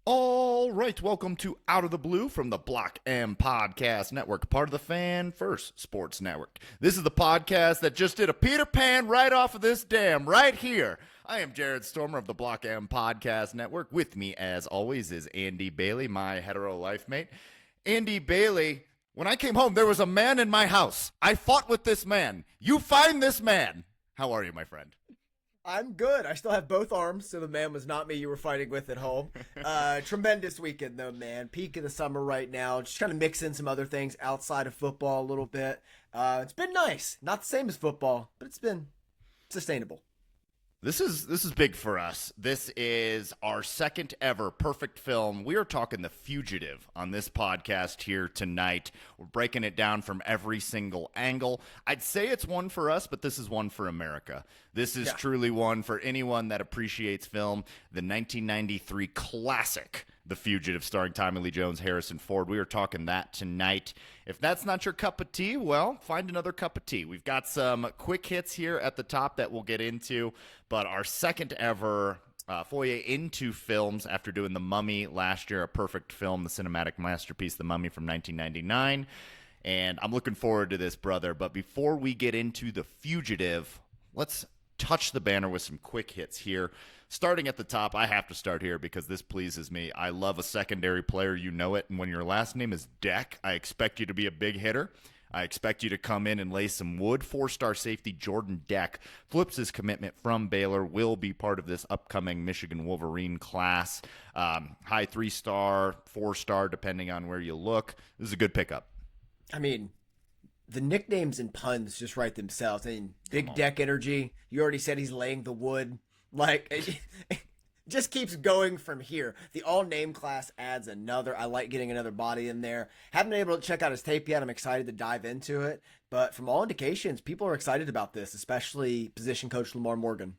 All right, welcome to Out of the Blue from the Block M Podcast Network, part of the Fan First Sports Network. This is the podcast that just did a Peter Pan right off of this dam right here. I am Jared Stormer of the Block M Podcast Network. With me, as always, is Andy Bailey, my hetero life mate. Andy Bailey, when I came home, there was a man in my house. I fought with this man. You find this man. How are you, my friend? I'm good. I still have both arms, so the man was not me you were fighting with at home. Tremendous weekend, though, man. Peak of the summer right now. Just trying to mix in some other things outside of football a little bit. It's been nice. Not the same as football, but it's been sustainable. This is big for us. This is our second ever perfect film. We are talking The Fugitive on this podcast here tonight. We're breaking it down from every single angle. I'd say it's one for us, but this is one for America. This is truly one for anyone that appreciates film. The 1993 classic, The Fugitive, starring Tommy Lee Jones, Harrison Ford. We are talking that tonight. If that's not your cup of tea, well, find another cup of tea. We've got some quick hits here at the top that we'll get into, but our second ever foray into films after doing The Mummy last year, a perfect film, the cinematic masterpiece, The Mummy from 1999. And I'm looking forward to this, brother. But before we get into The Fugitive, let's touch the banner with some quick hits here. Starting at the top, I have to start here because this pleases me. I love a secondary player. You know it. And when your last name is Deck, I expect you to be a big hitter. I expect you to come in and lay some wood. Four-star safety Jordan Deck flips his commitment from Baylor, will be part of this upcoming Michigan Wolverine class. High 3-star, 4-star, depending on where you look. This is a good pickup. I mean, the nicknames and puns just write themselves. I mean, Big Deck Energy. You already said he's laying the wood. Like, it just keeps going from here. The all-name class adds another. I like getting another body in there. Haven't been able to check out his tape yet. I'm excited to dive into it. But from all indications, people are excited about this, especially position coach Lamar Morgan.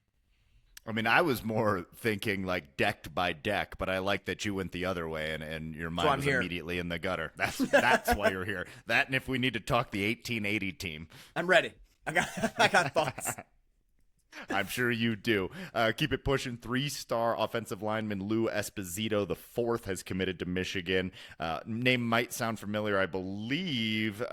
I mean, I was more thinking like decked by Deck, but I like that you went the other way and your mind was immediately in the gutter. That's why you're here. That, and if we need to talk the 1880 team. I'm ready. I got thoughts. I'm sure you do. Keep it pushing. 3-star offensive lineman Lou Esposito the fourth has committed to Michigan. Name might sound familiar. I believe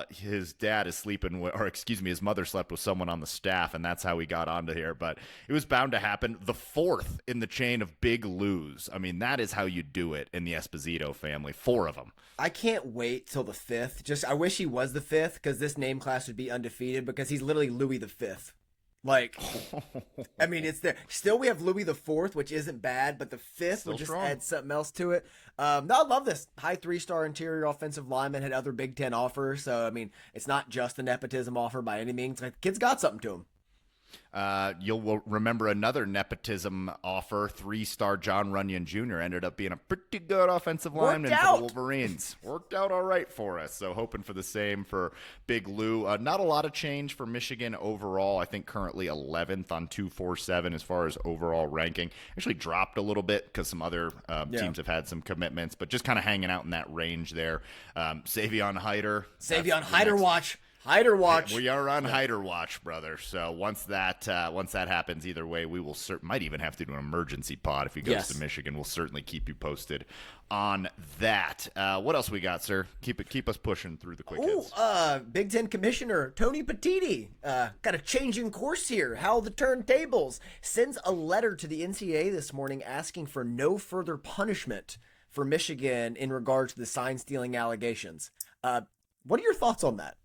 his dad is sleeping with, or excuse me, his mother slept with someone on the staff, and that's how he got onto here. But it was bound to happen. The fourth in the chain of big Lou's. I mean, that is how you do it in the Esposito family. 4 of them. I can't wait till the 5th. I wish he was the 5th because this name class would be undefeated because he's literally Louis the 5th. Like, I mean, it's there. Still, we have Louis the Fourth, which isn't bad, but the 5th would just add something else to it. No, I love this. High 3-star interior offensive lineman, had other Big Ten offers. So, I mean, it's not just a nepotism offer by any means. Like, the kid's got something to him. You'll remember another nepotism offer. 3-star John Runyon Jr. ended up being a pretty good offensive lineman for the Wolverines. Worked out all right for us. So hoping for the same for Big Lou. Not a lot of change for Michigan overall. I think currently 11th on 247 as far as overall ranking. Actually dropped a little bit because some other teams have had some commitments, but just kind of hanging out in that range there. Savion Hyder. Savion Hyder watch. Hyder watch. We are on Hyder watch, brother. So once that happens, either way, we will might even have to do an emergency pod if he goes to Michigan. We'll certainly keep you posted on that. What else we got, sir? Keep us pushing through the quick hits. Big Ten Commissioner Tony Petitti got a changing course here. How the turntables sends a letter to the NCAA this morning asking for no further punishment for Michigan in regards to the sign stealing allegations. What are your thoughts on that?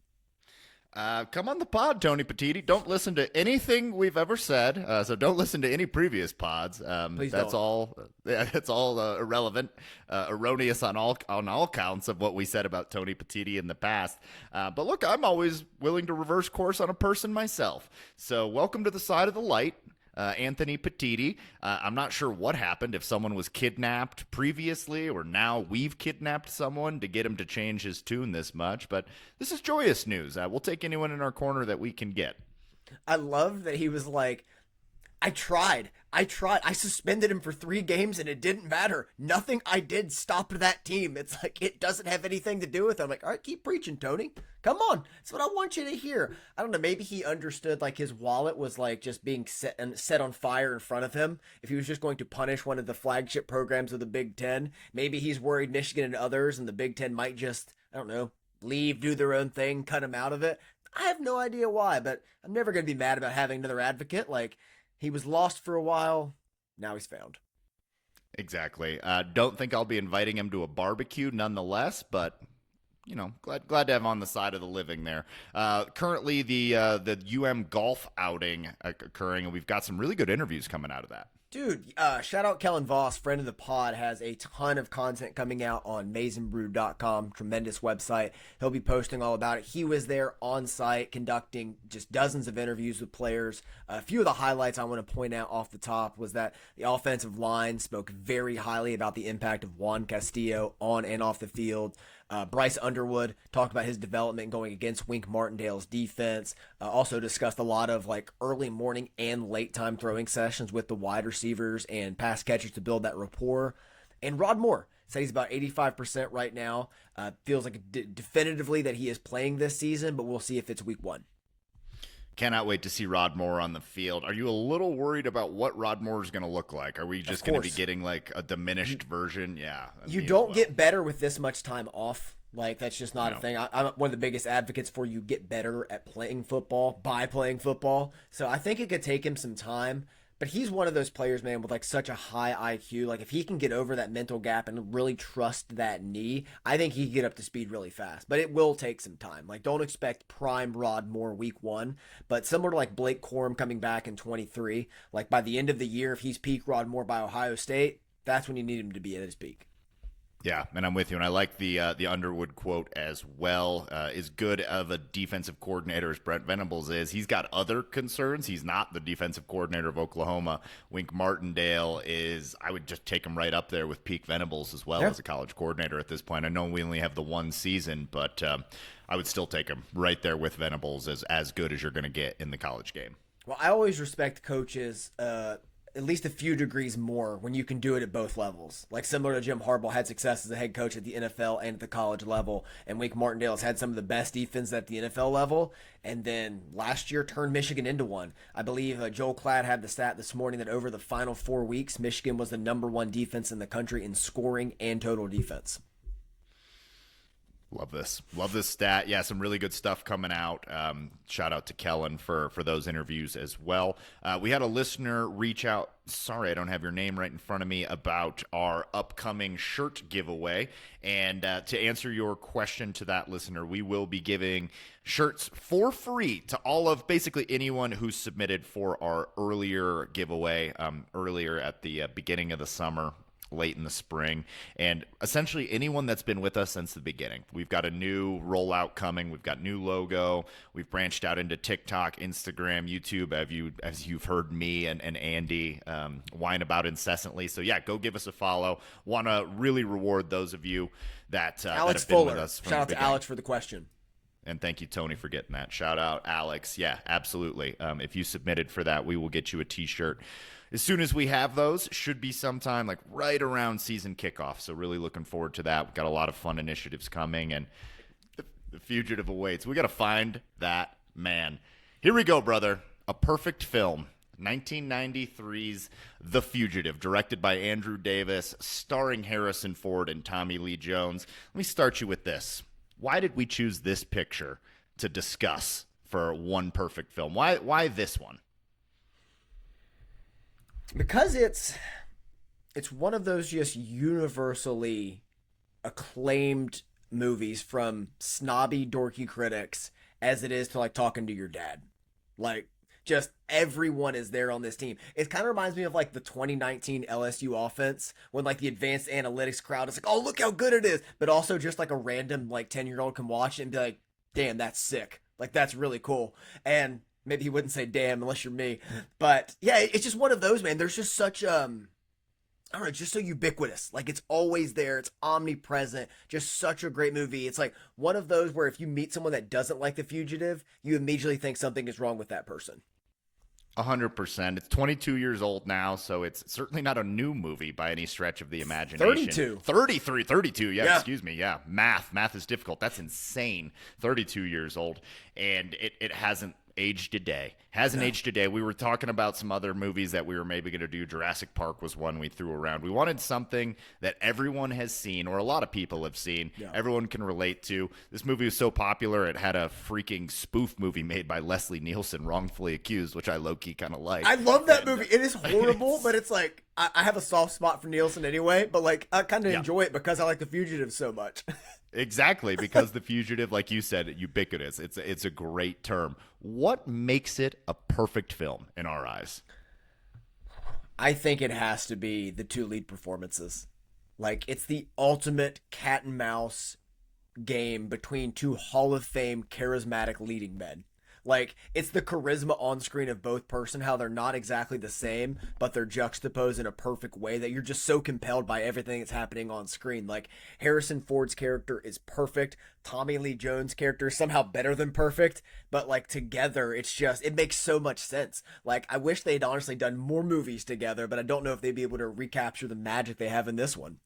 Come on the pod, Tony Petitti. Don't listen to anything we've ever said. So don't listen to any previous pods. Please that's don't. That's all irrelevant, erroneous on all counts of what we said about Tony Petitti in the past. But look, I'm always willing to reverse course on a person myself. So welcome to the side of the light. Anthony Petitti. I'm not sure what happened, if someone was kidnapped previously or now we've kidnapped someone to get him to change his tune this much, but this is joyous news. We'll take anyone in our corner that we can get. I love that he was like, I tried. I tried. I suspended him for 3 games and it didn't matter. Nothing I did stopped that team. It's like it doesn't have anything to do with it. I'm like, all right, keep preaching, Tony. Come on. That's what I want you to hear. I don't know. Maybe he understood like his wallet was like just being set on fire in front of him. If he was just going to punish one of the flagship programs of the Big Ten, maybe he's worried Michigan and others and the Big Ten might just, I don't know, leave, do their own thing, cut him out of it. I have no idea why, but I'm never going to be mad about having another advocate. Like, he was lost for a while. Now he's found. Exactly. Don't think I'll be inviting him to a barbecue nonetheless, but glad to have him on the side of the living there. Currently, the UM golf outing occurring, and we've got some really good interviews coming out of that. Dude, shout out Kellen Voss, friend of the pod, has a ton of content coming out on maizenbrew.com. Tremendous website. He'll be posting all about it. He was there on site conducting just dozens of interviews with players. A few of the highlights I want to point out off the top was that the offensive line spoke very highly about the impact of Juan Castillo on and off the field. Bryce Underwood talked about his development going against Wink Martindale's defense. Also discussed a lot of like early morning and late time throwing sessions with the wide receivers and pass catchers to build that rapport. And Rod Moore said he's about 85% right now. Feels like definitively that he is playing this season, but we'll see if it's week 1. Cannot wait to see Rod Moore on the field. Are you a little worried about what Rod Moore is going to look like? Are we just going to be getting like a diminished version? Yeah. You don't get better with this much time off. Like, that's just not a thing. I'm one of the biggest advocates for you get better at playing football by playing football. So I think it could take him some time. But he's one of those players, man, with like such a high IQ. Like if he can get over that mental gap and really trust that knee, I think he can get up to speed really fast. But it will take some time. Like don't expect prime Rod Moore week 1. But similar to like Blake Corum coming back in 23, like by the end of the year, if he's peak Rod Moore by Ohio State, that's when you need him to be at his peak. Yeah, and I'm with you, and I like the Underwood quote as well. As good of a defensive coordinator as Brent Venables is, he's got other concerns. He's not the defensive coordinator of Oklahoma. Wink Martindale is, I would just take him right up there with peak Venables as well as a college coordinator at this point. I know we only have the one season, but I would still take him right there with Venables as good as you're going to get in the college game. Well, I always respect coaches at least a few degrees more when you can do it at both levels. Like similar to Jim Harbaugh had success as a head coach at the NFL and at the college level, and Wink Martindale has had some of the best defense at the NFL level, and then last year turned Michigan into one. I believe Joel Klatt had the stat this morning that over the final 4 weeks, Michigan was the number 1 defense in the country in scoring and total defense. Love this stat. Yeah, some really good stuff coming out. Shout out to Kellen for those interviews as well. We had a listener reach out. Sorry, I don't have your name right in front of me, about our upcoming shirt giveaway. And to answer your question to that listener, we will be giving shirts for free to all of basically anyone who submitted for our earlier giveaway earlier at the beginning of the summer, late in the spring, and essentially anyone that's been with us since the beginning. We've got a new rollout coming. We've got new logo. We've branched out into TikTok, Instagram, YouTube, as you've heard me and Andy whine about incessantly. So yeah, go give us a follow. Want to really reward those of you that Alex have been Fuller. with us from Shout out the to beginning. Alex for the question. And thank you, Tony, for getting that. Shout out, Alex. Yeah, absolutely. If you submitted for that, we will get you a T-shirt as soon as we have those. Should be sometime like right around season kickoff. So really looking forward to that. We've got a lot of fun initiatives coming, and the fugitive awaits. We got to find that man. Here we go, brother. A perfect film. 1993's The Fugitive, directed by Andrew Davis, starring Harrison Ford and Tommy Lee Jones. Let me start you with this. Why did we choose this picture to discuss for one perfect film? Why this one? Because it's one of those just universally acclaimed movies from snobby, dorky critics as it is to like talking to your dad. Like, just everyone is there on this team. It kind of reminds me of like the 2019 LSU offense when like the advanced analytics crowd is like, oh, look how good it is. But also just like a random like 10-year-old can watch it and be like, damn, that's sick. Like, that's really cool. And maybe he wouldn't say damn unless you're me. But yeah, it's just one of those, man. There's just such, I don't know, just so ubiquitous. Like, it's always there. It's omnipresent. Just such a great movie. It's like one of those where if you meet someone that doesn't like The Fugitive, you immediately think something is wrong with that person. 100%. It's 22 years old now, so it's certainly not a new movie by any stretch of the imagination. 32. 33, 32. Yeah, Yeah. excuse me. Yeah, math is difficult. That's insane. 32 years old, and it hasn't aged a day. Hasn't aged a day. We were talking about some other movies that we were maybe going to do. Jurassic Park was one we threw around. We wanted something that everyone has seen, or a lot of people have seen, everyone can relate to. This movie was so popular, it had a freaking spoof movie made by Leslie Nielsen, Wrongfully Accused, which I low-key kind of like. I love that movie. It is horrible, but it's like, I have a soft spot for Nielsen anyway, but like, I kind of enjoy it because I like The Fugitive so much. Exactly, because The Fugitive, like you said, ubiquitous. It's a great term. What makes it a perfect film in our eyes? I think it has to be the two lead performances. Like, it's the ultimate cat and mouse game between two Hall of Fame charismatic leading men. Like, it's the charisma on screen of both person, how they're not exactly the same, but they're juxtaposed in a perfect way that you're just so compelled by everything that's happening on screen. Like, Harrison Ford's character is perfect. Tommy Lee Jones' character is somehow better than perfect, but like together, it's just, it makes so much sense. Like, I wish they'd honestly done more movies together, but I don't know if they'd be able to recapture the magic they have in this one.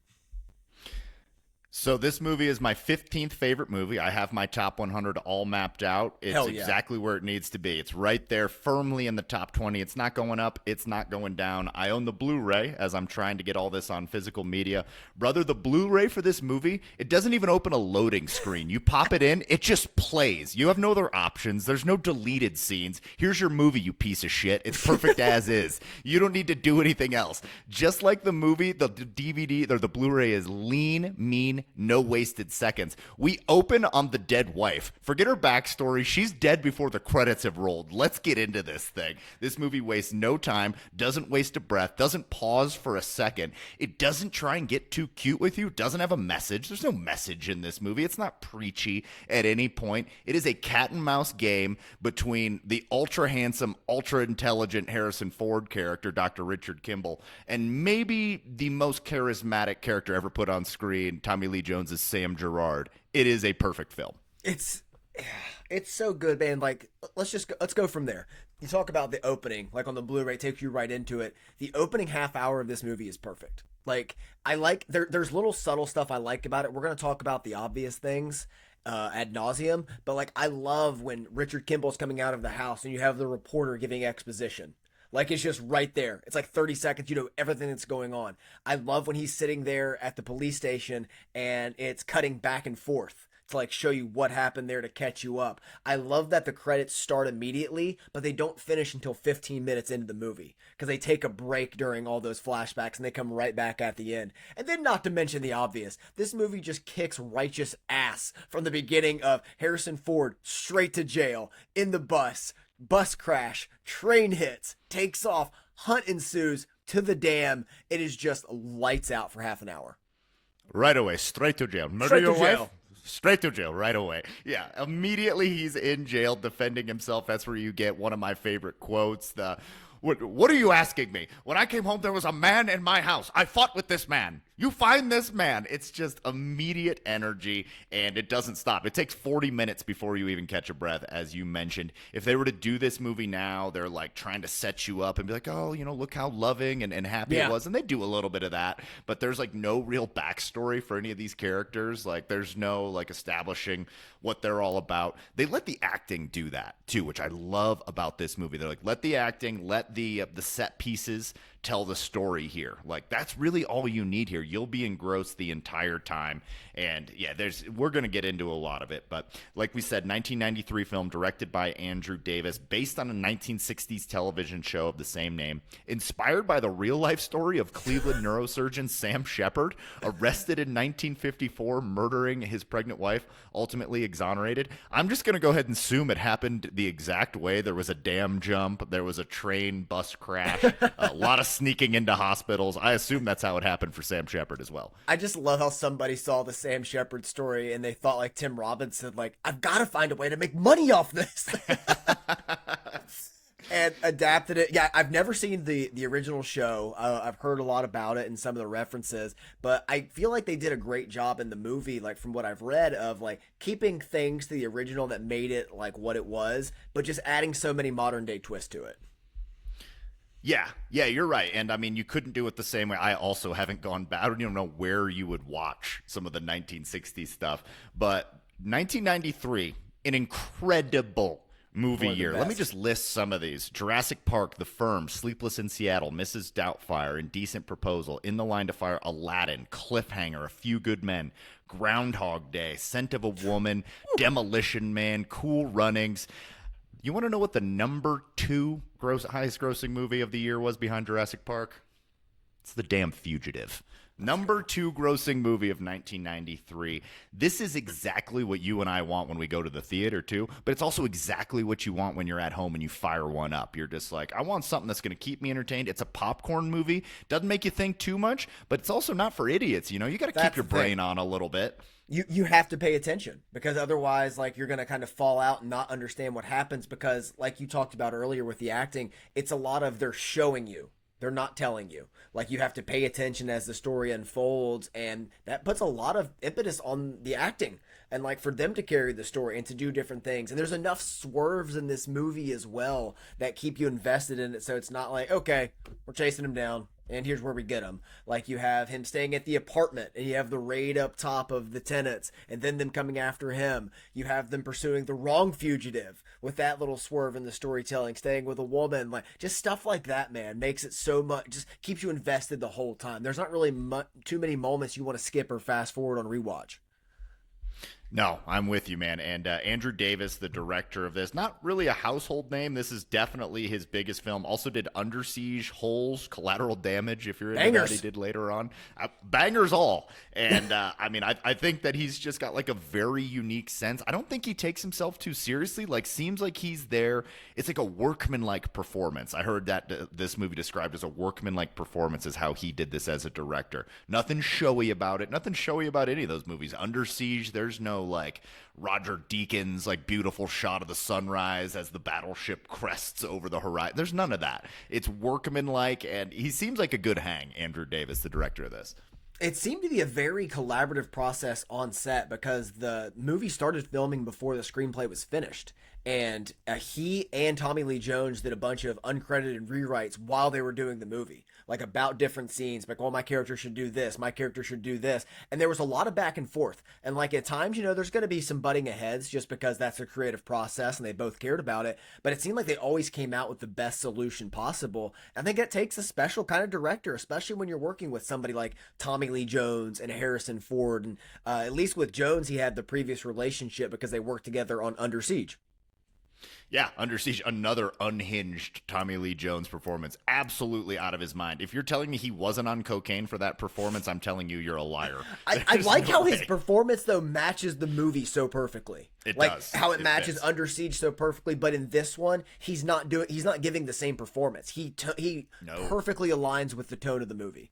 So this movie is my 15th favorite movie. I have my top 100 all mapped out. It's exactly where it needs to be. It's right there firmly in the top 20. It's not going up. It's not going down. I own the Blu-ray as I'm trying to get all this on physical media. Brother, the Blu-ray for this movie, it doesn't even open a loading screen. You pop it in, it just plays. You have no other options. There's no deleted scenes. Here's your movie, you piece of shit. It's perfect as is. You don't need to do anything else. Just like the movie, the DVD or the Blu-ray is lean, mean, no wasted seconds. We open on the dead wife. Forget her backstory. She's dead before the credits have rolled. Let's get into this thing. This movie wastes no time, doesn't waste a breath, doesn't pause for a second. It doesn't try and get too cute with you, doesn't have a message. There's no message in this movie. It's not preachy at any point. It is a cat and mouse game between the ultra handsome, ultra intelligent Harrison Ford character, Dr. Richard Kimble, and maybe the most charismatic character ever put on screen, Tommy Lee Jones as Sam Gerard. It is a perfect film. It's so good, man. Like, let's go from there. You talk about the opening, like on the Blu-ray, takes you right into it. The opening half hour of this movie is perfect. Like, I like there's little subtle stuff I like about it. We're gonna talk about the obvious things ad nauseum, but like, I love when Richard Kimball's coming out of the house and you have the reporter giving exposition. Like, it's just right there. It's like 30 seconds. You know everything that's going on. I love when he's sitting there at the police station and it's cutting back and forth to like show you what happened there to catch you up. I love that the credits start immediately, but they don't finish until 15 minutes into the movie because they take a break during all those flashbacks and they come right back at the end. And then, not to mention the obvious, this movie just kicks righteous ass from the beginning of Harrison Ford straight to jail, in the bus crash, train hits, takes off, hunt ensues, to the dam. It is just lights out for half an hour. Right away, straight to jail. Murder your wife? Straight to jail right away. Yeah, immediately he's in jail defending himself. That's where you get one of my favorite quotes. What are you asking me? When I came home, there was a man in my house. I fought with this man. You find this man. It's just immediate energy, and it doesn't stop. It takes 40 minutes before you even catch a breath, as you mentioned. If they were to do this movie now, they're like trying to set you up and be like, oh, look how loving and happy it was. And they do a little bit of that, but there's like no real backstory for any of these characters. Like, there's no like establishing what they're all about. They let the acting do that too, which I love about this movie. They're like, let the acting, let the set pieces tell the story here. Like, that's really all you need here. You'll be engrossed the entire time. And yeah, we're going to get into a lot of it, but like we said, 1993 film directed by Andrew Davis, based on a 1960s television show of the same name, inspired by the real life story of Cleveland neurosurgeon Sam Shepard, arrested in 1954, murdering his pregnant wife, ultimately exonerated. I'm just going to go ahead and assume it happened the exact way. There was a dam jump, there was a train bus crash, a lot of sneaking into hospitals. I assume that's how it happened for Sam Shepard as well. I just love how somebody saw the Sam Shepard story and they thought like Tim Robbins said, like, I've got to find a way to make money off this. And adapted it. Yeah, I've never seen the original show. I've heard a lot about it and some of the references, but I feel like they did a great job in the movie, like from what I've read, of like keeping things to the original that made it like what it was, but just adding so many modern day twists to it. Yeah, you're right. And I mean, you couldn't do it the same way. I also haven't gone back. I don't even know where you would watch some of the 1960s stuff. But 1993, an incredible movie One of the year. Let me best. just list some of these: Jurassic Park, The Firm, Sleepless in Seattle, Mrs. Doubtfire, Indecent Proposal, In the Line to Fire, Aladdin, Cliffhanger, A Few Good Men, Groundhog Day, Scent of a Woman, Demolition Man, Cool Runnings. You want to know what the number two highest grossing movie of the year was behind Jurassic Park? It's the damn Fugitive. Number two grossing movie of 1993. This is exactly what you and I want when we go to the theater, too. But it's also exactly what you want when you're at home and you fire one up. You're just like, I want something that's going to keep me entertained. It's a popcorn movie. Doesn't make you think too much, but it's also not for idiots. You know, you got to keep That's your the thing. brain on a little bit. You have to pay attention because otherwise like you're going to kind of fall out and not understand what happens because like you talked about earlier with the acting, it's a lot of they're showing you. They're not telling you. Like you have to pay attention as the story unfolds and that puts a lot of impetus on the acting and like for them to carry the story and to do different things. And there's enough swerves in this movie as well that keep you invested in it so it's not like, okay, we're chasing him down. And here's where we get him. Like you have him staying at the apartment, and you have the raid up top of the tenants, and then them coming after him. You have them pursuing the wrong fugitive with that little swerve in the storytelling, staying with a woman, like just stuff like that. Man, makes it so much. Just keeps you invested the whole time. There's not really too many moments you want to skip or fast forward on rewatch. No, I'm with you, man. And Andrew Davis, the director of this, not really a household name. This is definitely his biggest film. Also did Under Siege, Holes, Collateral Damage, if you're into Bangers. that, he did later on. Bangers all. And I mean, I think that he's just got like a very unique sense. I don't think he takes himself too seriously. Like, seems like he's there. It's like a workman-like performance. I heard that this movie described as a workman-like performance is how he did this as a director. Nothing showy about it. Nothing showy about any of those movies. Under Siege, there's no like Roger Deakins like beautiful shot of the sunrise as the battleship crests over the horizon. There's none of that. It's workman-like, and he seems like a good hang, Andrew Davis, the director of this. It seemed to be a very collaborative process on set because the movie started filming before the screenplay was finished. And he and Tommy Lee Jones did a bunch of uncredited rewrites while they were doing the movie, like about different scenes, like, well, my character should do this, my character should do this. And there was a lot of back and forth. And like at times, there's going to be some butting of heads just because that's a creative process and they both cared about it. But it seemed like they always came out with the best solution possible. I think it takes a special kind of director, especially when you're working with somebody like Tommy Lee Jones and Harrison Ford. And at least with Jones, he had the previous relationship because they worked together on Under Siege. Yeah, Under Siege, another unhinged Tommy Lee Jones performance. Absolutely out of his mind. If you're telling me he wasn't on cocaine for that performance, I'm telling you you're a liar. I like how his performance, though, matches the movie so perfectly. It like does. how it It matches fits. Under Siege so perfectly, but in this one, he's not giving the same performance. He No. perfectly aligns with the tone of the movie.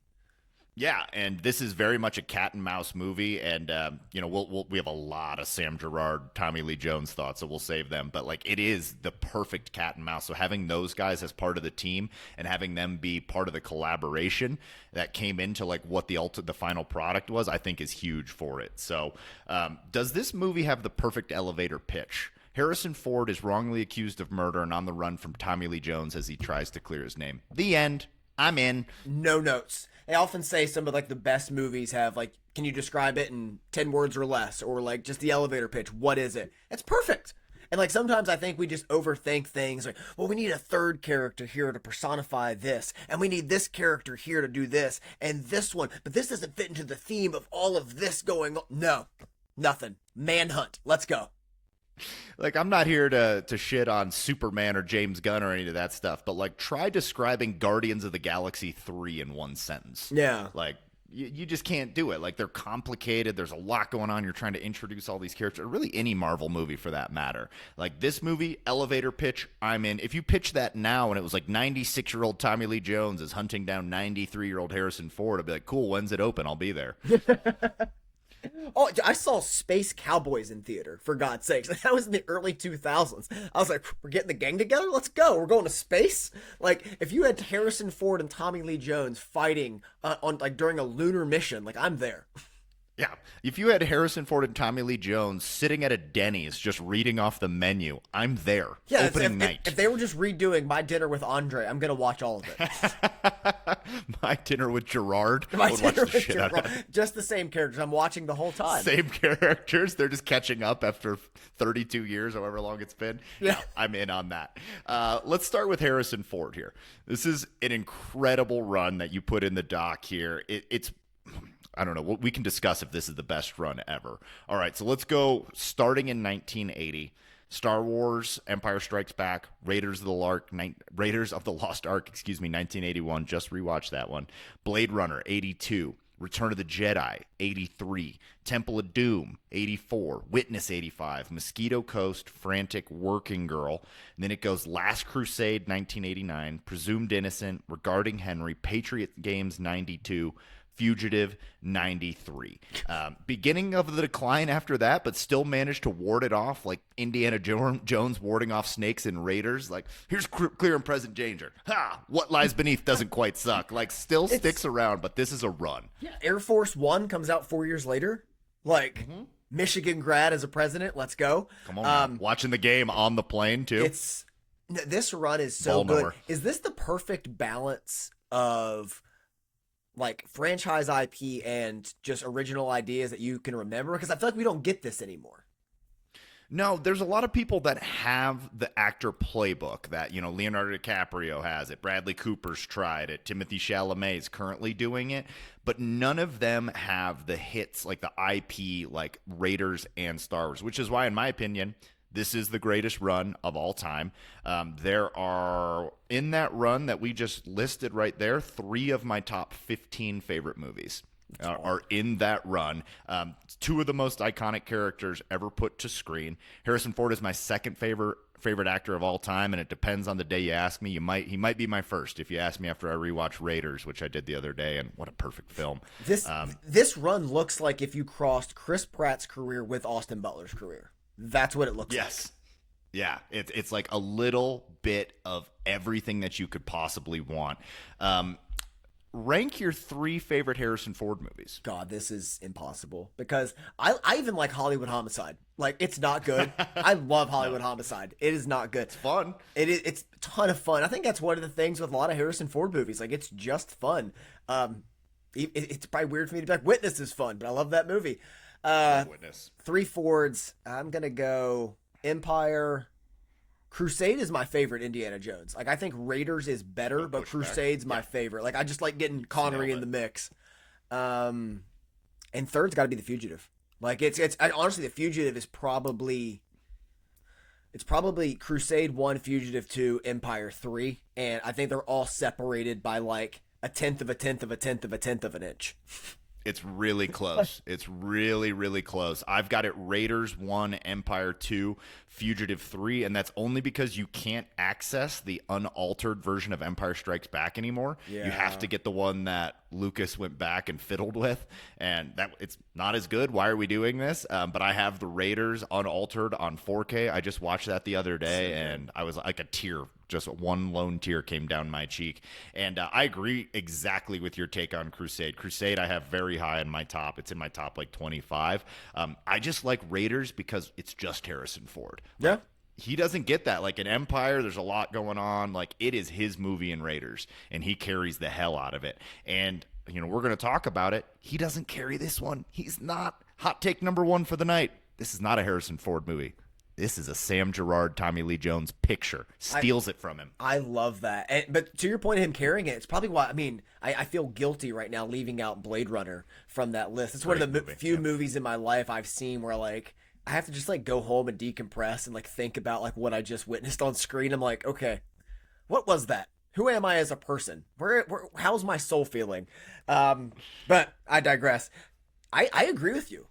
Yeah, and this is very much a cat and mouse movie, and we have a lot of Sam Gerard, Tommy Lee Jones thoughts, so we'll save them. But like, it is the perfect cat and mouse. So having those guys as part of the team and having them be part of the collaboration that came into like what the final product was, I think is huge for it. So, does this movie have the perfect elevator pitch? Harrison Ford is wrongly accused of murder and on the run from Tommy Lee Jones as he tries to clear his name. The end. I'm in. No notes. They often say some of like the best movies have like, can you describe it in 10 words or less, or like just the elevator pitch? What is it? It's perfect. And like sometimes I think we just overthink things like, well, we need a third character here to personify this, and we need this character here to do this, and this one, but this doesn't fit into the theme of all of this going on. No, nothing. Manhunt. Let's go. Like, I'm not here to shit on Superman or James Gunn or any of that stuff, but like, try describing Guardians of the Galaxy 3 in one sentence. Yeah. Like, you just can't do it. Like, they're complicated. There's a lot going on. You're trying to introduce all these characters. Or really, any Marvel movie for that matter. Like, this movie, elevator pitch, I'm in. If you pitch that now and it was like 96-year-old Tommy Lee Jones is hunting down 93-year-old Harrison Ford, I'd be like, cool, when's it open? I'll be there. Oh, I saw Space Cowboys in theater, for God's sakes. That was in the early 2000s. I was like, we're getting the gang together? Let's go. We're going to space? Like, if you had Harrison Ford and Tommy Lee Jones fighting on like during a lunar mission, like, I'm there. Yeah. If you had Harrison Ford and Tommy Lee Jones sitting at a Denny's just reading off the menu, I'm there. Yeah, Opening night. If they were just redoing My Dinner with Andre, I'm gonna watch all of it. My Dinner with Gerard. My I would watch Dinner the with shit out of Gerard. Just the same characters. I'm watching the whole time. Same characters. They're just catching up after 32 years, however long it's been. Yeah, I'm in on that. Let's start with Harrison Ford here. This is an incredible run that you put in the doc here. It's I don't know. We can discuss if this is the best run ever. All right, so let's go starting in 1980. Star Wars, Empire Strikes Back, Raiders of the Lost Ark, 1981. Just rewatched that one. Blade Runner, 82. Return of the Jedi, 83. Temple of Doom, 84. Witness, 85. Mosquito Coast, Frantic, Working Girl. And then it goes Last Crusade, 1989. Presumed Innocent, Regarding Henry, Patriot Games, 92. Fugitive, 93. Beginning of the decline after that, but still managed to ward it off, like Indiana Jones warding off snakes and raiders. Like, here's clear and present danger. Ha! What Lies Beneath doesn't quite suck. Like, still sticks around, but this is a run. Yeah, Air Force One comes out 4 years later. Like, Michigan grad as a president. Let's go. Come on, man. Watching the game on the plane, too. This run is so good. Is this the perfect balance of like franchise IP and just original ideas that you can remember? Because I feel like we don't get this anymore. No, there's a lot of people that have the actor playbook that, Leonardo DiCaprio has it. Bradley Cooper's tried it. Timothée Chalamet is currently doing it. But none of them have the hits like the IP like Raiders and Star Wars, which is why, in my opinion, this is the greatest run of all time. There are, in that run that we just listed right there, 3 of my top 15 favorite movies are in that run. 2 of the most iconic characters ever put to screen. Harrison Ford is my second favorite actor of all time, and it depends on the day you ask me. He might be my first if you ask me after I rewatched Raiders, which I did the other day, and what a perfect film. This run looks like if you crossed Chris Pratt's career with Austin Butler's career. That's what it looks like. Yes. Yeah, it's like a little bit of everything that you could possibly want. Rank your 3 favorite Harrison Ford movies. God, this is impossible because I even like Hollywood Homicide. Like, it's not good. I love Hollywood Homicide. It is not good. It's fun. It's a ton of fun. I think that's one of the things with a lot of Harrison Ford movies. Like, it's just fun. It's probably weird for me to be like, Witness is fun, but I love that movie. Witness. 3 Fords. I'm gonna go Empire. Crusade is my favorite Indiana Jones. Like, I think Raiders is better, but Crusade's my favorite. Like, I just like getting Connery in the mix. And third's got to be The Fugitive. Like, honestly, The Fugitive is probably Crusade 1, Fugitive 2, Empire 3, and I think they're all separated by like a tenth of an inch. It's really close. It's really, really close. I've got it Raiders 1, Empire 2, Fugitive 3, and that's only because you can't access the unaltered version of Empire Strikes Back anymore. Yeah. You have to get the one that Lucas went back and fiddled with, and that it's not as good. Why are we doing this? But I have the Raiders unaltered on 4K. I just watched that the other day, and I was like a tear. Just one lone tear came down my cheek. And I agree exactly with your take on Crusade. Crusade I have very high in my top. It's in my top like 25. I just like Raiders because it's just Harrison Ford. Yeah. He doesn't get that. Like in Empire, there's a lot going on. Like it is his movie in Raiders, and he carries the hell out of it. And, we're going to talk about it. He doesn't carry this one. He's not. Hot take number 1 for the night. This is not a Harrison Ford movie. This is a Sam Gerard, Tommy Lee Jones picture. Steals it from him. I love that. But to your point of him carrying it, it's probably why, I feel guilty right now leaving out Blade Runner from that list. It's one of the few movies in my life I've seen where, like, I have to just, like, go home and decompress and, like, think about, like, what I just witnessed on screen. I'm like, okay, what was that? Who am I as a person? How's my soul feeling? But I digress. I agree with you.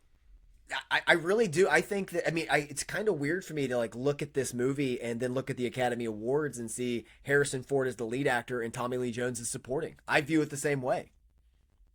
I really do. I think that, it's kind of weird for me to like look at this movie and then look at the Academy Awards and see Harrison Ford as the lead actor and Tommy Lee Jones as supporting. I view it the same way.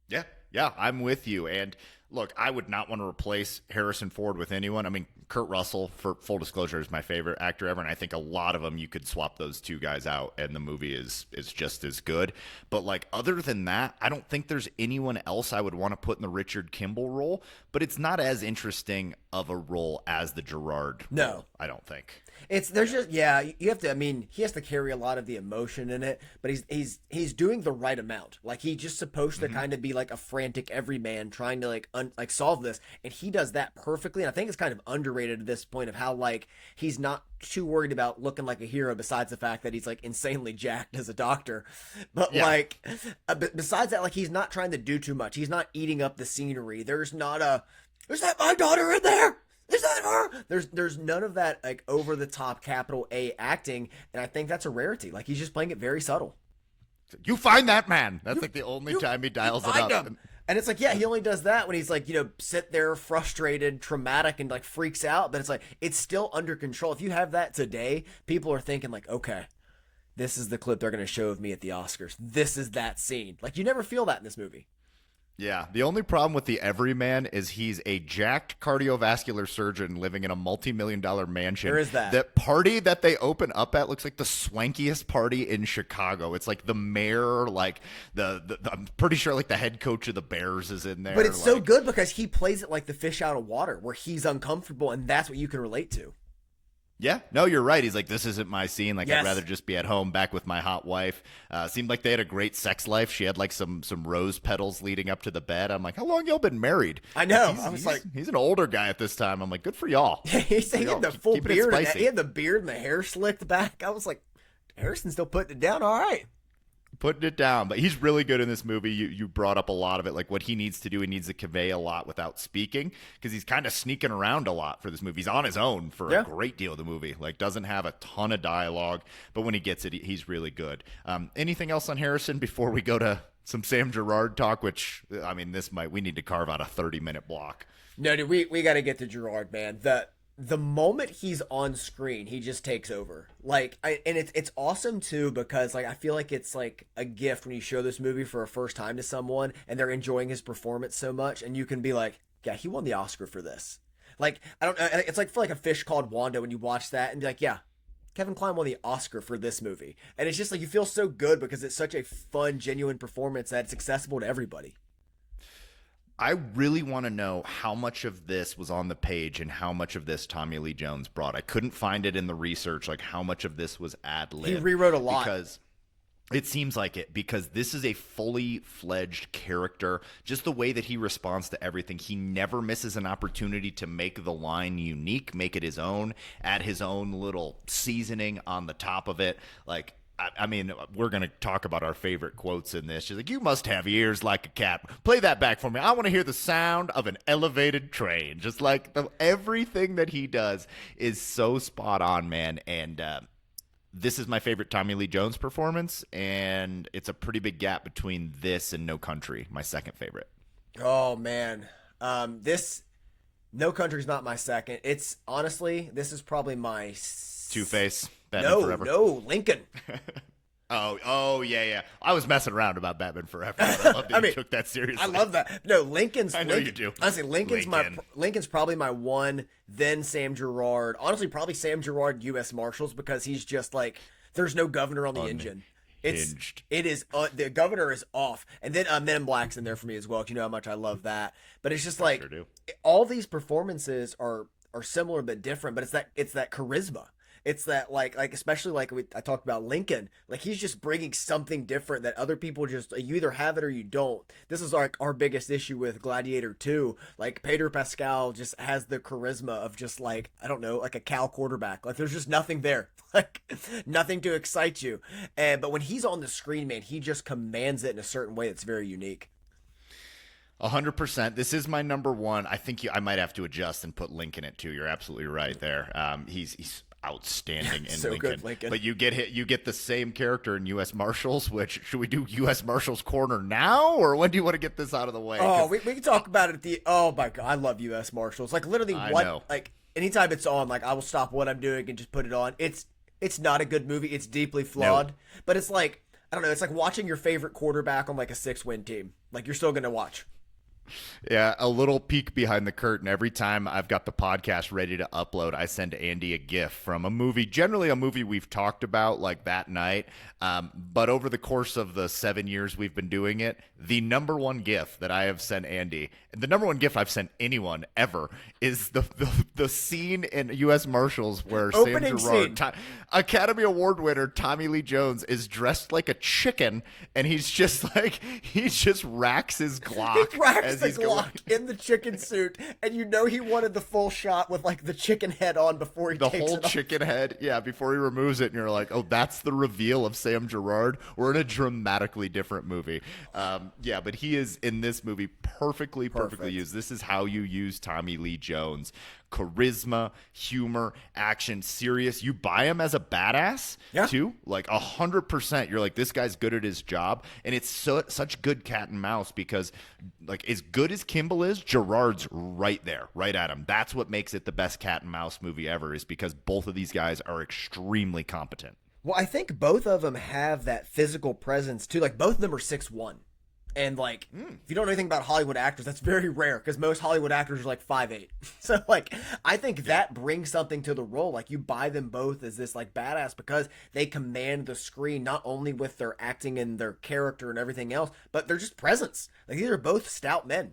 Yeah, I'm with you. And Look, I would not want to replace Harrison Ford with anyone. I mean, Kurt Russell, for full disclosure, is my favorite actor ever, and I think a lot of them you could swap those two guys out, and the movie is just as good. But like other than that, I don't think there's anyone else I would want to put in the Richard Kimble role. But it's not as interesting of a role as the Gerard role, I don't think. There's just you have to. I mean, he has to carry a lot of the emotion in it, but he's doing the right amount. Like he's just supposed to kind of be like a frantic everyman trying to like solve this, and he does that perfectly. And I think it's kind of underrated at this point of how like he's not too worried about looking like a hero. Besides the fact that he's like insanely jacked as a doctor, but besides that, like he's not trying to do too much. He's not eating up the scenery. Is that my daughter in there? Is that her? There's none of that like over the top capital A acting, and I think that's a rarity. Like he's just playing it very subtle. You find that man. That's like the only time he dials it up. Him. And it's like, he only does that when he's like, sit there frustrated, traumatic, and like freaks out. But it's like it's still under control. If you have that today, people are thinking like, okay, this is the clip they're going to show of me at the Oscars. This is that scene. Like you never feel that in this movie. Yeah, the only problem with the everyman is he's a jacked cardiovascular surgeon living in a multi-million-dollar mansion. There is that. That party that they open up at looks like the swankiest party in Chicago. It's like the mayor, like the I'm pretty sure like the head coach of the Bears is in there. But it's so good because he plays it like the fish out of water, where he's uncomfortable, and that's what you can relate to. Yeah, no, you're right. He's like, this isn't my scene. Like, yes. I'd rather just be at home back with my hot wife. Seemed like they had a great sex life. She had like some rose petals leading up to the bed. I'm like, how long y'all been married? I know. I was like, he's an older guy at this time. I'm like, good for y'all. He had the full beard. He had the beard and the hair slicked back. I was like, Harrison's still putting it down. All right. Putting it down, but he's really good in this movie. You brought up a lot of it, like what he needs to do. He needs to convey a lot without speaking because he's kind of sneaking around a lot for this movie. He's on his own for a great deal of the movie. Like doesn't have a ton of dialogue, but when he gets it, he's really good. Anything else on Harrison before we go to some Sam Gerard talk? Which I mean, we need to carve out a 30-minute block. No, dude, we got to get to Gerard, man. The moment he's on screen, he just takes over. Like, and it's awesome too because like I feel like it's like a gift when you show this movie for a first time to someone and they're enjoying his performance so much, and you can be like, yeah, he won the Oscar for this. Like, I don't know, it's like for like A Fish Called Wanda when you watch that and be like, yeah, Kevin Kline won the Oscar for this movie, and it's just like you feel so good because it's such a fun, genuine performance that it's accessible to everybody. I really want to know how much of this was on the page and how much of this Tommy Lee Jones brought. I couldn't find it in the research, like how much of this was ad-lib. He rewrote a lot. Because it seems like it, because this is a fully fledged character. Just the way that he responds to everything. He never misses an opportunity to make the line unique, make it his own, add his own little seasoning on the top of it. Like, I mean, we're going to talk about our favorite quotes in this. She's like, you must have ears like a cat. Play that back for me. I want to hear the sound of an elevated train. Just like everything that he does is so spot on, man. And this is my favorite Tommy Lee Jones performance. And it's a pretty big gap between this and No Country, my second favorite. Oh, man. This No Country's not my second. It's honestly, this is probably my Two-Face. Batman No, Lincoln. Oh, yeah. I was messing around about Batman Forever. I love that you took that seriously. I love that. No, Lincoln's. I know you do. Honestly, Lincoln's probably my one. Then Sam Gerard. Honestly, probably Sam Gerard, U.S. Marshals, because he's just like there's no governor on the engine. It is the governor is off, and then Men in Black's in there for me as well. 'Cause you know how much I love that. But it's just like all these performances are similar but different. But it's that charisma. It's that like especially like I talked about Lincoln, like he's just bringing something different that other people just you either have it or you don't. This is our biggest issue with Gladiator 2. Like Pedro Pascal just has the charisma of just like I don't know, like a Cal quarterback. Like there's just nothing there, like nothing to excite you. But when he's on the screen, man, he just commands it in a certain way that's very unique. 100%. This is my number one. I think I might have to adjust and put Lincoln at 2. You're absolutely right there. He's outstanding in so Lincoln. Good, Lincoln. But you get the same character in U.S. Marshals, which should we do U.S. Marshals Corner now, or when do you want to get this out of the way? Oh, we can talk about it at the oh my god, I love U.S. Marshals. Like literally like anytime it's on, like I will stop what I'm doing and just put it on. It's not a good movie. It's deeply flawed, but it's like I don't know, it's like watching your favorite quarterback on like a 6-win team. Like you're still going to watch. Yeah, a little peek behind the curtain. Every time I've got the podcast ready to upload, I send Andy a GIF from a movie, generally a movie we've talked about like that night. But over the course of the 7 years we've been doing it, the number one GIF that I have sent Andy, and the number one GIF I've sent anyone ever, is the scene in U.S. Marshals where Opening Sam Gerard, scene. Academy Award winner Tommy Lee Jones, is dressed like a chicken, and he's just racks his Glock. He racks as the he's going. Glock in the chicken suit, and you know he wanted the full shot with like the chicken head on before he The takes whole it off. chicken head, yeah, before he removes it, and you're like, oh, that's the reveal of Sam Gerard. We're in a dramatically different movie. Yeah, but he is in this movie perfectly used. This is how you use Tommy Lee Jones. Charisma, humor, action, serious. You buy him as a badass, too. Like 100%. You're like, this guy's good at his job. And it's such good cat and mouse because, like, as good as Kimble is, Gerard's right there, right at him. That's what makes it the best cat and mouse movie ever, is because both of these guys are extremely competent. Well, I think both of them have that physical presence too. Like both of them are 6'1". And like, if you don't know anything about Hollywood actors, that's very rare because most Hollywood actors are like 5'8". So like, I think that brings something to the role. Like you buy them both as this like badass because they command the screen not only with their acting and their character and everything else, but they're just presence. Like these are both stout men.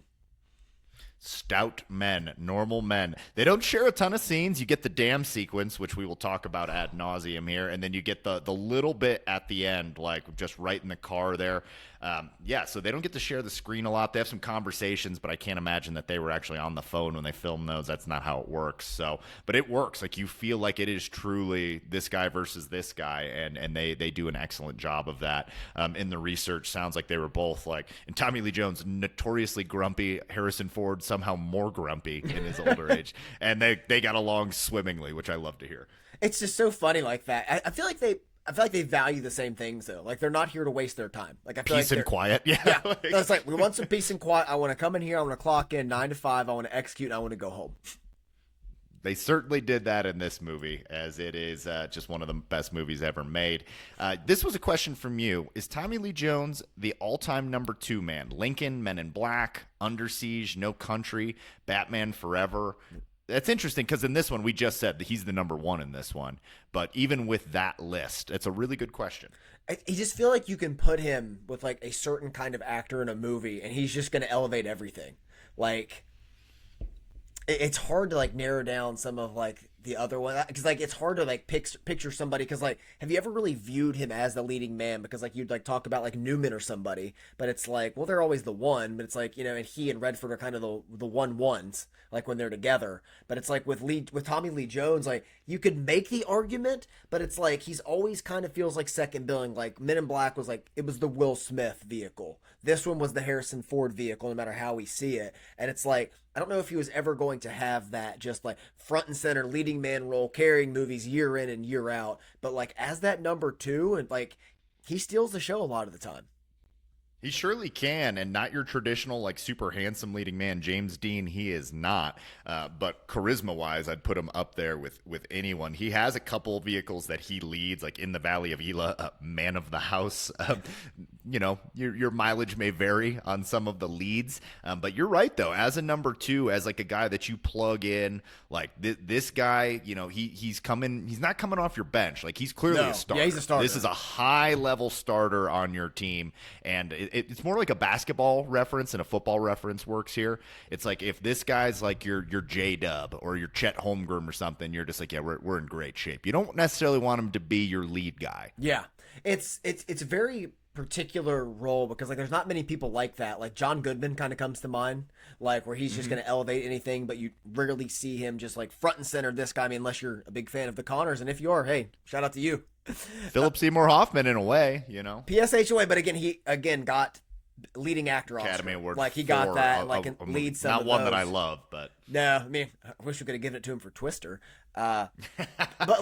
Stout men, normal men. They don't share a ton of scenes. You get the dam sequence, which we will talk about ad nauseum here, and then you get the little bit at the end, like just right in the car there. Yeah, so they don't get to share the screen a lot. They have some conversations, but I can't imagine that they were actually on the phone when they filmed those. That's not how it works. So, but it works. Like you feel like it is truly this guy versus this guy, and they do an excellent job of that. In the research, sounds like they were both like, and Tommy Lee Jones, notoriously grumpy. Harrison Ford, somehow more grumpy in his older age, and they got along swimmingly, which I love to hear. It's just so funny like that. I feel like they value the same things though. Like they're not here to waste their time. Like I feel Peace like and quiet. Yeah. Yeah. It's like we want some peace and quiet. I want to come in here. I want to clock in 9 to 5. I want to execute. And I want to go home. They certainly did that in this movie, as it is just one of the best movies ever made. This was a question from you. Is Tommy Lee Jones the all-time number 2 man? Lincoln, Men in Black, Under Siege, No Country, Batman Forever. That's interesting because in this one, we just said that he's the number 1 in this one. But even with that list, it's a really good question. I just feel like you can put him with like a certain kind of actor in a movie and he's just going to elevate everything. Like, it's hard to like narrow down some of like the other one because like it's hard to like picture somebody because like have you ever really viewed him as the leading man because like you'd like talk about like Newman or somebody but it's like well they're always the one but it's like you know and he and Redford are kind of the ones like when they're together but it's like with Tommy Lee Jones like you could make the argument but it's like he's always kind of feels like second billing like Men in Black was like it was the Will Smith vehicle, this one was the Harrison Ford vehicle no matter how we see it, and it's like I don't know if he was ever going to have that just like front and center leading man role carrying movies year in and year out, but like as that number 2 and like he steals the show a lot of the time. He surely can, and not your traditional, like, super handsome leading man. James Dean, he is not. But charisma-wise, I'd put him up there with anyone. He has a couple vehicles that he leads, like In the Valley of Elah, Man of the House. You know, your mileage may vary on some of the leads. But you're right, though. As a number 2, as, like, a guy that you plug in, like, this guy, you know, he's not coming off your bench. Like, he's clearly a starter. Yeah, he's a starter. This is a high-level starter on your team, and it's more like a basketball reference and a football reference works here. It's like if this guy's like your J-Dub or your Chet Holmgren or something, you're just like, yeah, we're in great shape. You don't necessarily want him to be your lead guy. Yeah, it's a very particular role because like there's not many people like that. Like John Goodman kind of comes to mind, like where he's just going to elevate anything, but you rarely see him just like front and center this guy. I mean, unless you're a big fan of the Connors, and if you are, hey, shout out to you. Philip Seymour Hoffman in a way, you know. PSHOA, but again, he got leading actor Academy Oscar. Award. Like he got that, like lead some. Not one those. that I love, but no, I mean, I wish we could have given it to him for Twister. But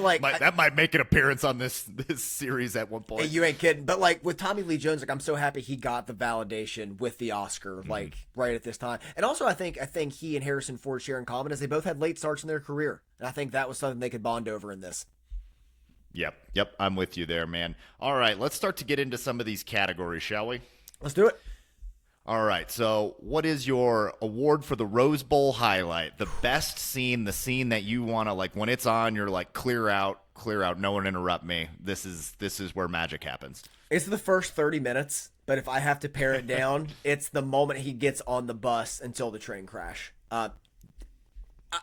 like that might make an appearance on this series at one point. You ain't kidding. But like with Tommy Lee Jones, like I'm so happy he got the validation with the Oscar, like right at this time. And also, I think he and Harrison Ford share in common is they both had late starts in their career, and I think that was something they could bond over in this. Yep, I'm with you there, man. All right, let's start to get into some of these categories, shall we? Let's do it. All right. So, what is your award for the Rose Bowl highlight? The best scene, the scene that you want to like when it's on, you're like clear out, clear out, no one interrupt me. This is where magic happens. It's the first 30 minutes, but if I have to pare it down, it's the moment he gets on the bus until the train crash.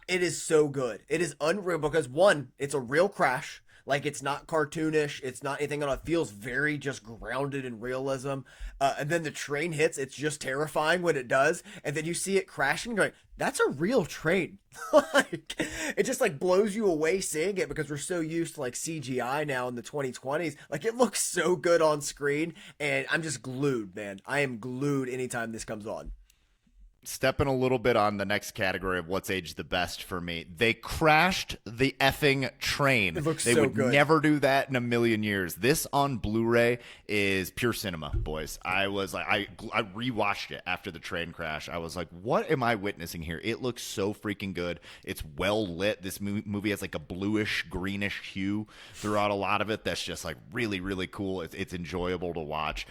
It is so good. It is unreal because one, it's a real crash. Like it's not cartoonish. It's not anything on it. Feels very just grounded in realism. And then the train hits. It's just terrifying when it does. And then you see it crashing. You're like, that's a real train. Like it just like blows you away seeing it because we're so used to like CGI now in the 2020s. Like it looks so good on screen. And I'm just glued, man. I am glued anytime this comes on. Stepping a little bit on the next category of what's aged the best for me. They crashed the effing train. It looks they so would good. never do that in a million years. This on Blu-ray is pure cinema, boys. I was like, I rewatched it after the train crash. I was like, what am I witnessing here? It looks so freaking good. It's well lit. This movie has like a bluish, greenish hue throughout a lot of it. That's just like really, really cool. It's enjoyable to watch.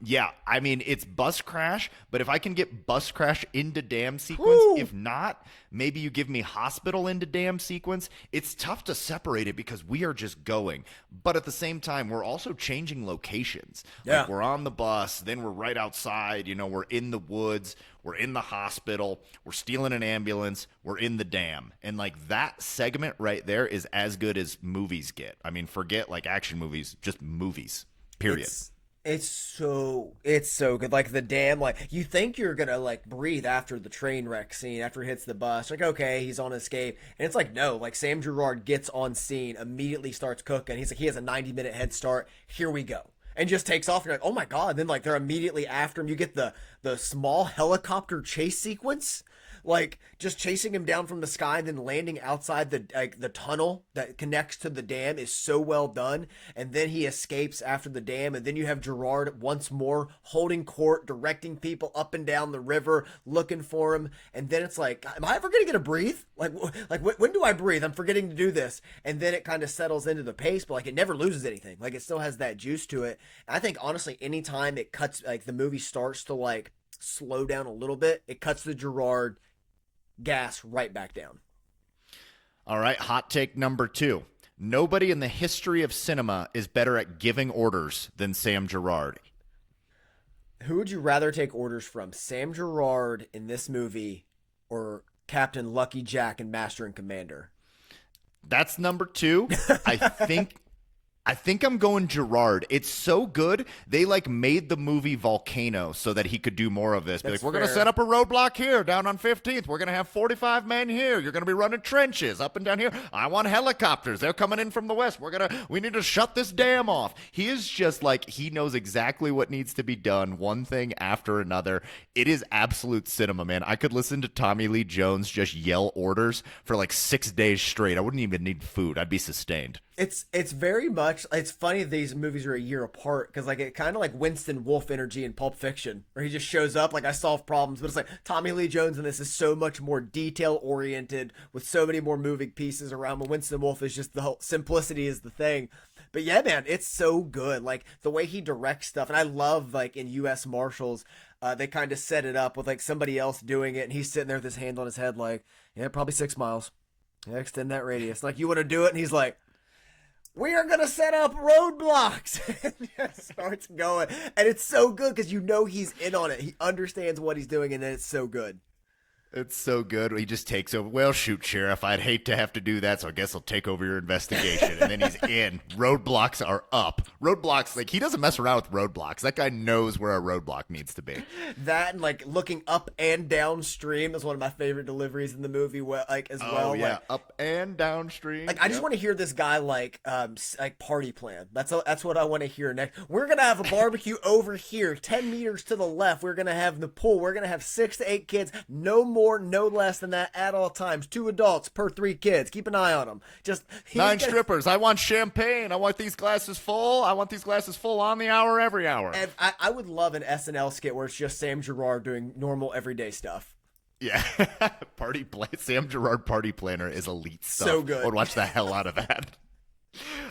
Yeah, I mean, it's bus crash, but if I can get bus crash into dam sequence, Woo! if not, maybe you give me hospital into dam sequence. It's tough to separate it because we are just going, but at the same time we're also changing locations. Yeah. Like we're on the bus, then we're right outside, we're in the woods, we're in the hospital, we're stealing an ambulance, we're in the dam. And like that segment right there is as good as movies get. I mean, forget like action movies, just movies, period. It's so good. Like the dam, like you think you're gonna like breathe after the train wreck scene, after he hits the bus. Like, okay, he's on escape. And it's like, no, like Sam Gerard gets on scene, immediately starts cooking. He's like, he has a 90-minute head start. Here we go. And just takes off. You're like, oh my God. And then like they're immediately after him. You get the small helicopter chase sequence. Like just chasing him down from the sky and then landing outside the tunnel that connects to the dam is so well done. And then he escapes after the dam, and then you have Gerard once more holding court, directing people up and down the river, looking for him. And then it's like, am I ever gonna get a breathe? Like when do I breathe? I'm forgetting to do this. And then it kind of settles into the pace, but like it never loses anything. Like it still has that juice to it. And I think honestly, anytime it cuts, like the movie starts to like slow down a little bit, it cuts the Gerard gas right back down. All right, hot take number 2. Nobody in the history of cinema is better at giving orders than Sam Gerard. Who would you rather take orders from, Sam Gerard in this movie or Captain Lucky Jack in Master and Commander? That's number 2. I think I'm going Gerard. It's so good. They like made the movie Volcano so that he could do more of this. Be like, we're going to set up a roadblock here down on 15th. We're going to have 45 men here. You're going to be running trenches up and down here. I want helicopters. They're coming in from the west. We need to shut this dam off. He is just like, he knows exactly what needs to be done, one thing after another. It is absolute cinema, man. I could listen to Tommy Lee Jones just yell orders for like 6 days straight. I wouldn't even need food. I'd be sustained. It's very much, it's funny these movies are a year apart because like it kind of like Winston Wolfe energy in Pulp Fiction where he just shows up like I solve problems, but it's like Tommy Lee Jones in this is so much more detail oriented with so many more moving pieces around, but Winston Wolfe is just the whole simplicity is the thing. But yeah, man, it's so good. Like the way he directs stuff, and I love like in U.S. Marshals, they kind of set it up with like somebody else doing it, and he's sitting there with his hand on his head like, yeah, probably 6 miles. Yeah, extend that radius. Like, you want to do it? And he's like, we are going to set up roadblocks. And just starts going. And it's so good because you know he's in on it. He understands what he's doing, and then it's so good. It's so good. He just takes over. Well, shoot, Sheriff, I'd hate to have to do that, so I guess I'll take over your investigation. And then he's in. Roadblocks are up. Roadblocks, like, he doesn't mess around with roadblocks. That guy knows where a roadblock needs to be. That and, like, looking up and downstream is one of my favorite deliveries in the movie, like, as well. Oh, yeah, like, up and downstream. Like, I just want to hear this guy, like party plan. That's what I want to hear next. We're going to have a barbecue over here, 10 meters to the left. We're going to have the pool. We're going to have 6 to 8 kids. No more, no less than that at all times. 2 adults per 3 kids. Keep an eye on them. Just 9 strippers. I want champagne. I want these glasses full. I want these glasses full on the hour, every hour. And I would love an SNL skit where it's just Sam Gerard doing normal everyday stuff. Yeah. Sam Gerard party planner is elite stuff. So good. I would watch the hell out of that.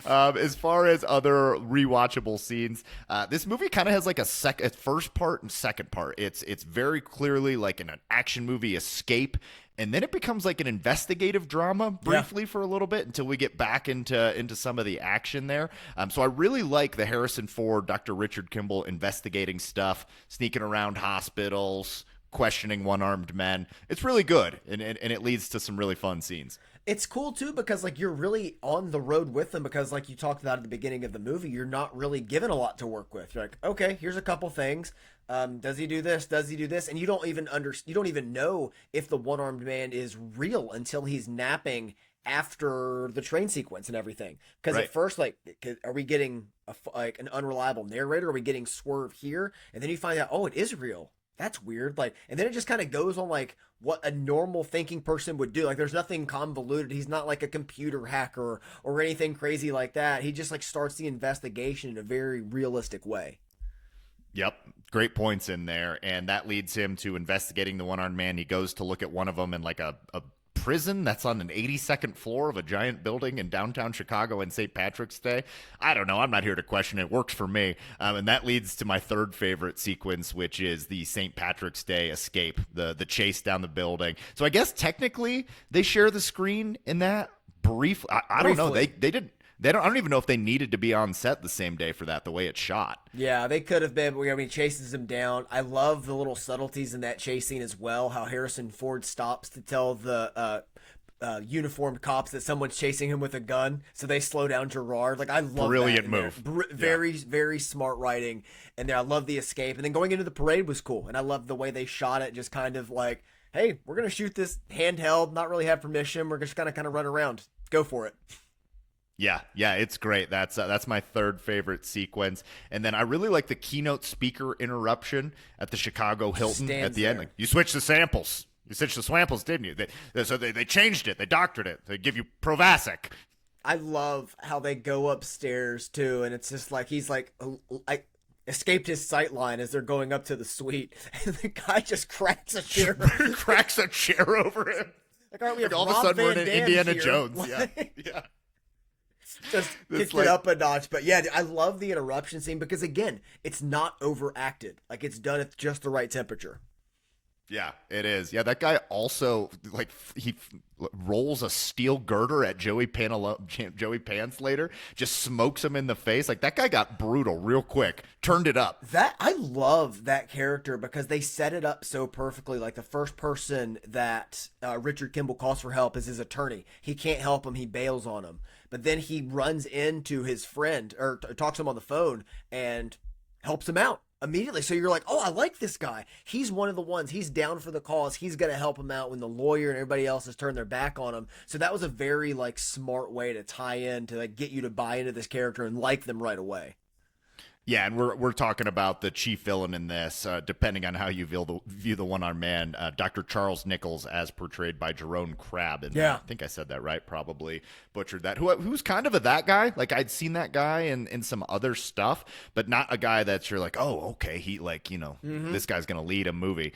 As far as other rewatchable scenes, this movie kind of has like a first part and second part. It's very clearly like an action movie escape, and then it becomes like an investigative drama briefly for a little bit until we get back into some of the action there. So I really like the Harrison Ford, Dr. Richard Kimble investigating stuff, sneaking around hospitals, questioning one-armed men. It's really good, and it leads to some really fun scenes. It's cool too because like you're really on the road with them, because like you talked about at the beginning of the movie, you're not really given a lot to work with. You're like, okay, here's a couple things. Does he do this? Does he do this? And you don't even know if the one-armed man is real until he's napping after the train sequence and everything. Because at first, like, are we getting like an unreliable narrator? Are we getting swerve here? And then you find out, oh, it is real. That's weird. Like, and then it just kind of goes on like what a normal thinking person would do. Like, there's nothing convoluted. He's not like a computer hacker or anything crazy like that. He just like starts the investigation in a very realistic way. Yep. Great points in there. And that leads him to investigating the one-armed man. He goes to look at one of them in like a prison that's on an 82nd floor of a giant building in downtown Chicago in St. Patrick's Day. I don't know. I'm not here to question it. Works for me. And that leads to my third favorite sequence, which is the St. Patrick's Day escape, the chase down the building. So I guess technically they share the screen in that brief. I don't know. They didn't. I don't even know if they needed to be on set the same day for that, the way it's shot. Yeah, they could have been. I mean, chases him down. I love the little subtleties in that chase scene as well. How Harrison Ford stops to tell the uniformed cops that someone's chasing him with a gun, so they slow down Gerard. Like, I love brilliant move. Very smart writing. And then I love the escape. And then going into the parade was cool. And I love the way they shot it, just kind of like, hey, we're gonna shoot this handheld, not really have permission. We're just gonna kind of run around. Go for it. Yeah, it's great. That's my third favorite sequence. And then I really like the keynote speaker interruption at the Chicago Hilton at the end. Like, you switched the samples. You switched the samples, didn't you? They changed it. They doctored it. They give you Provasic. I love how they go upstairs too, and it's just like he's like escaped his sight line as they're going up to the suite, and the guy just cracks a chair. Cracks a chair over him. Like, aren't we all of a sudden we're in Indiana Jones. Yeah. Just kicked it up a notch. But yeah, I love the interruption scene because, again, it's not overacted. Like, it's done at just the right temperature. Yeah, it is. Yeah, that guy also, like, he rolls a steel girder at Joey Pants later, just smokes him in the face. Like, that guy got brutal real quick, turned it up. I love that character because they set it up so perfectly. Like, the first person that Richard Kimble calls for help is his attorney. He can't help him. He bails on him. But then he runs into his friend or talks to him on the phone and helps him out immediately. So you're like, oh, I like this guy. He's one of the ones. He's down for the cause. He's going to help him out when the lawyer and everybody else has turned their back on him. So that was a very like smart way to tie in to like get you to buy into this character and like them right away. Yeah, and we're talking about the chief villain in this, depending on how you view the one-armed man, Dr. Charles Nichols, as portrayed by Jerome Crabb. I think I said that right, probably butchered that. Who's kind of that guy? Like, I'd seen that guy in some other stuff, but not a guy that you're like, oh, okay, he like, this guy's going to lead a movie.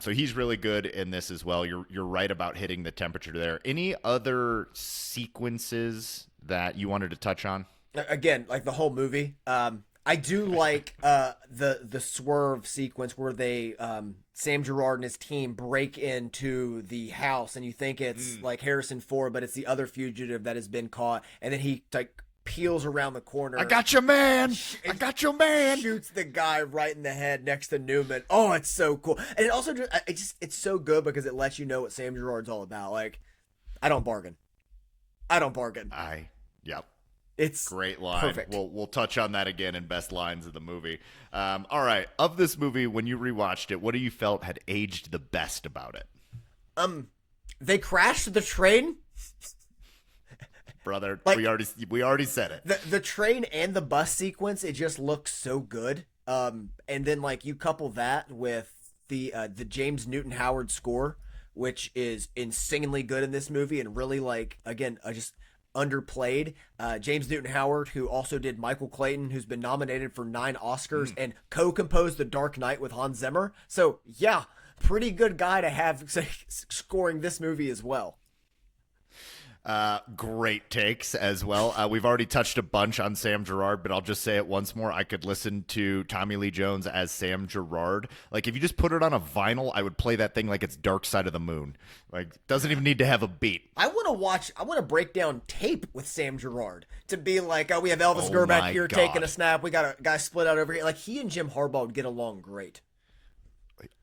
So he's really good in this as well. You're right about hitting the temperature there. Any other sequences that you wanted to touch on? Again, like the whole movie. I do like the swerve sequence where they Sam Gerard and his team break into the house, and you think it's like Harrison Ford, but it's the other fugitive that has been caught, and then he like peels around the corner. I got your man. I got your man. Shoots the guy right in the head next to Newman. Oh, it's so cool, and it also it's so good because it lets you know what Sam Gerard's all about. Like, I don't bargain. Yep. It's great line. Perfect. We'll touch on that again in best lines of the movie. All right, of this movie, when you rewatched it, what do you felt had aged the best about it? They crashed the train. Brother, like, we already said it. The train and the bus sequence, it just looks so good. And then like you couple that with the James Newton Howard score, which is insanely good in this movie, and really like again just underplayed. James Newton Howard, who also did Michael Clayton, who's been nominated for 9 Oscars and co-composed The Dark Knight with Hans Zimmer. So yeah, pretty good guy to have scoring this movie as well. Great takes as well. We've already touched a bunch on Sam Gerard, but I'll just say it once more. I could listen to Tommy Lee Jones as Sam Gerard. Like, if you just put it on a vinyl, I would play that thing like it's Dark Side of the Moon. Like, doesn't even need to have a beat. I want to break down tape with Sam Gerard to be like, oh, we have Elvis Gerback here taking a snap. We got a guy split out over here. Like, he and Jim Harbaugh would get along great.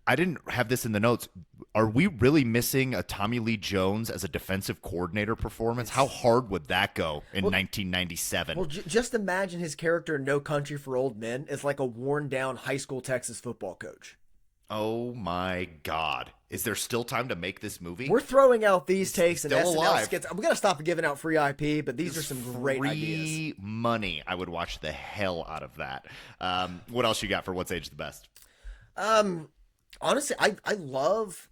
I didn't have this in the notes. Are we really missing a Tommy Lee Jones as a defensive coordinator performance? How hard would that go in 1997? Well, just imagine his character in No Country for Old Men is like a worn-down high school Texas football coach. Oh, my God. Is there still time to make this movie? We're throwing out these takes and still SNL alive. skits. We got to stop giving out free IP, but these are some great free ideas. Money. I would watch the hell out of that. What else you got for What's Aged the Best? Honestly, I love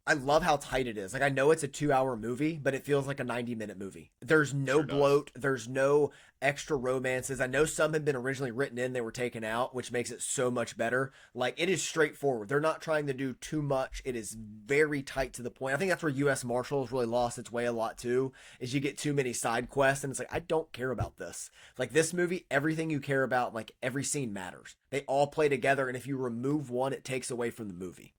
how tight it is. Like, I know it's a 2-hour movie, but it feels like a 90-minute movie. There's no bloat. There's no extra romances. I know some had been originally written in, they were taken out, which makes it so much better. Like, it is straightforward. They're not trying to do too much. It is very tight to the point. I think that's where U.S. Marshals really lost its way a lot too, is you get too many side quests, and it's like, I don't care about this. Like, this movie, everything you care about, like, every scene matters. They all play together, and if you remove one, it takes away from the movie.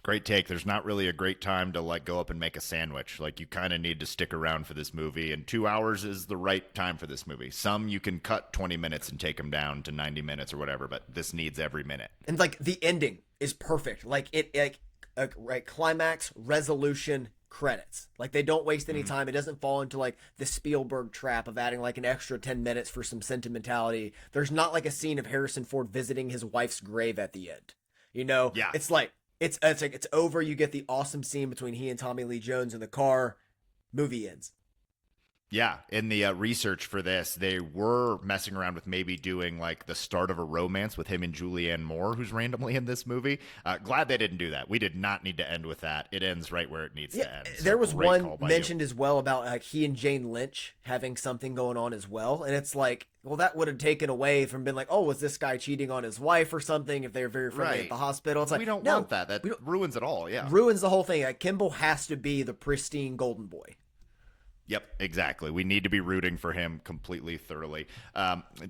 Great take. There's not really a great time to like go up and make a sandwich. Like, you kind of need to stick around for this movie, and 2 hours is the right time for this movie. Some you can cut 20 minutes and take them down to 90 minutes or whatever, but this needs every minute. And like the ending is perfect. Like right, climax, resolution, credits. Like, they don't waste any time. It doesn't fall into like the Spielberg trap of adding like an extra 10 minutes for some sentimentality. There's not like a scene of Harrison Ford visiting his wife's grave at the end. You know, yeah. It's like it's over. You get the awesome scene between he and Tommy Lee Jones in the car. Movie ends. Yeah, in the research for this, they were messing around with maybe doing like the start of a romance with him and Julianne Moore, who's randomly in this movie. Glad they didn't do that. We did not need to end with that. It ends right where it needs to end. So there was one mentioned as well about like he and Jane Lynch having something going on as well, and it's like, well, that would have taken away from being like, oh, was this guy cheating on his wife or something? If they were very friendly at the hospital, it's like, we don't no, want that. That ruins it all. Yeah, ruins the whole thing. Like, Kimble has to be the pristine golden boy. Yep, exactly. We need to be rooting for him completely, thoroughly.